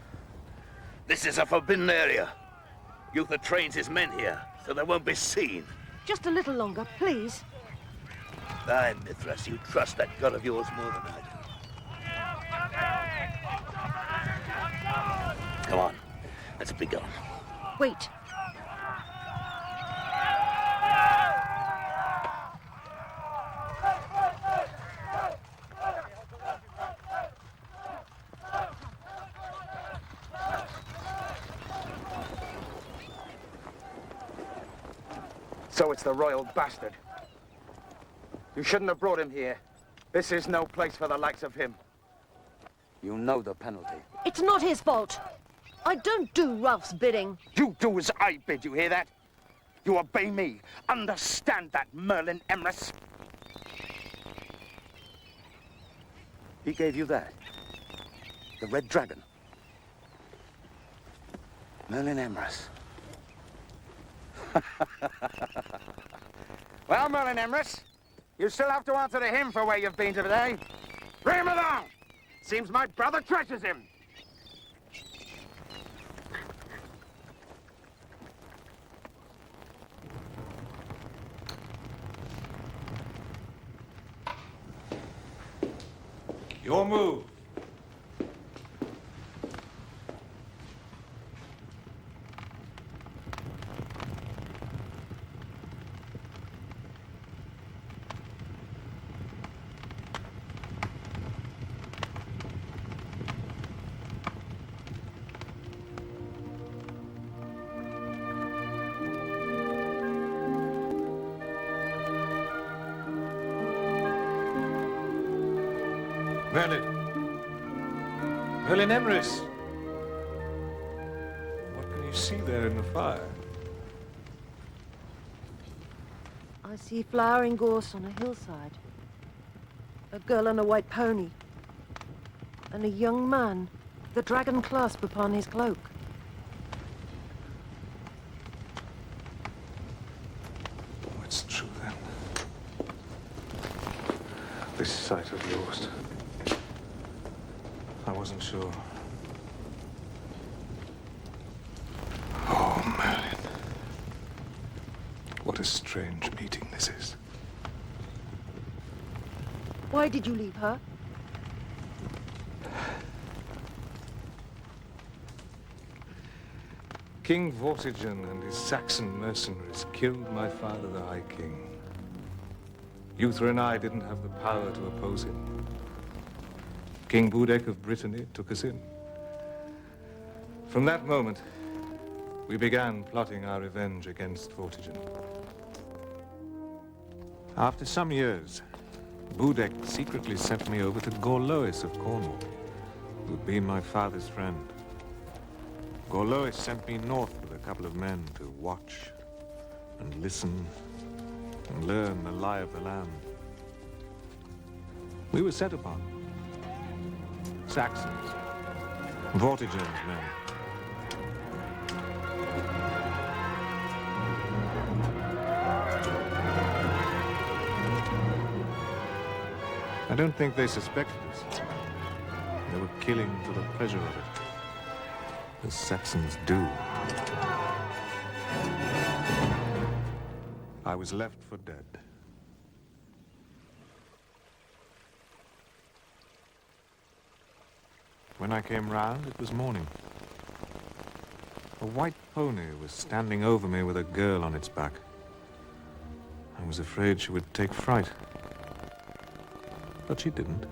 Speaker 3: This is a forbidden area. Uther trains his men here, so they won't be seen.
Speaker 16: Just a little longer, please.
Speaker 3: Aye, Mithras, you trust that god of yours more than I do. Come on, let's be gone.
Speaker 16: Wait.
Speaker 18: So it's the royal bastard. You shouldn't have brought him here. This is no place for the likes of him. You know the penalty.
Speaker 16: It's not his fault. I don't do Ralph's bidding.
Speaker 18: You do as I bid, you hear that? You obey me. Understand that, Merlin Emrys? He gave you that. The red dragon. Merlin Emrys. Well, Merlin Emrys, you still have to answer to him for where you've been today. Bring him along! Seems my brother treasures him.
Speaker 13: Your move. Merlin. Merlin Emrys. What can you see there in the fire?
Speaker 16: I see flowering gorse on a hillside. A girl on a white pony. And a young man, the dragon clasp upon his cloak.
Speaker 13: Oh, it's true then. This sight of yours. I wasn't sure. Oh, Merlin. What a strange meeting this is.
Speaker 16: Why did you leave her?
Speaker 13: King Vortigern and his Saxon mercenaries killed my father, the High King. Uther and I didn't have the power to oppose him. King Boudek of Brittany took us in. From that moment, we began plotting our revenge against Vortigern. After some years, Boudek secretly sent me over to Gorlois of Cornwall, who'd been my father's friend. Gorlois sent me north with a couple of men to watch and listen and learn the lie of the land. We were set upon. Saxons, Vortigern's men. I don't think they suspected us. They were killing for the pleasure of it, as Saxons do. I was left for dead. When I came round, it was morning. A white pony was standing over me with a girl on its back. I was afraid she would take fright. But she didn't.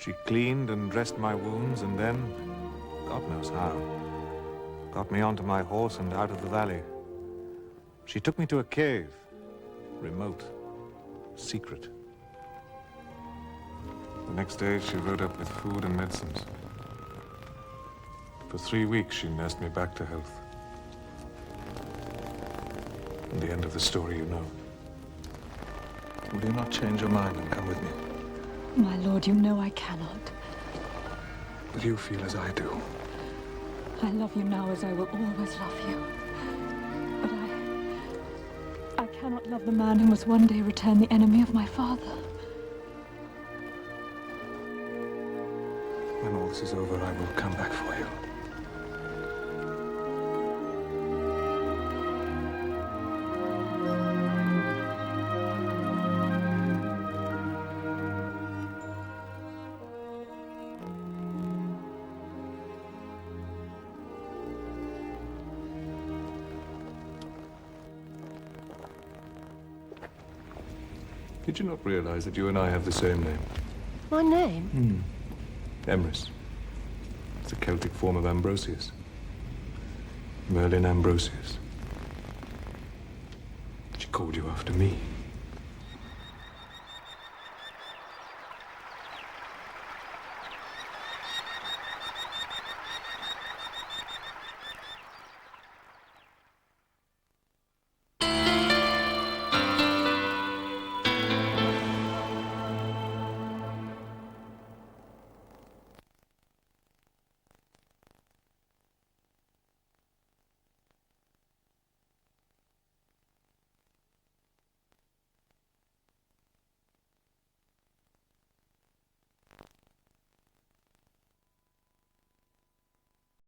Speaker 13: She cleaned and dressed my wounds, and then, God knows how, got me onto my horse and out of the valley. She took me to a cave, remote, secret. The next day, she rode up with food and medicines. For 3 weeks, she nursed me back to health. And the end of the story you know. Will you not change your mind and come with me?
Speaker 7: My lord, you know I cannot.
Speaker 13: Will you feel as I do?
Speaker 7: I love you now as I will always love you. But I cannot love the man who must one day return the enemy of my father.
Speaker 13: When all this is over, I will come back for you. Did you not realize that you and I have the same name?
Speaker 16: My name?
Speaker 13: Emrys. It's a Celtic form of Ambrosius. Merlin Ambrosius. She called you after me.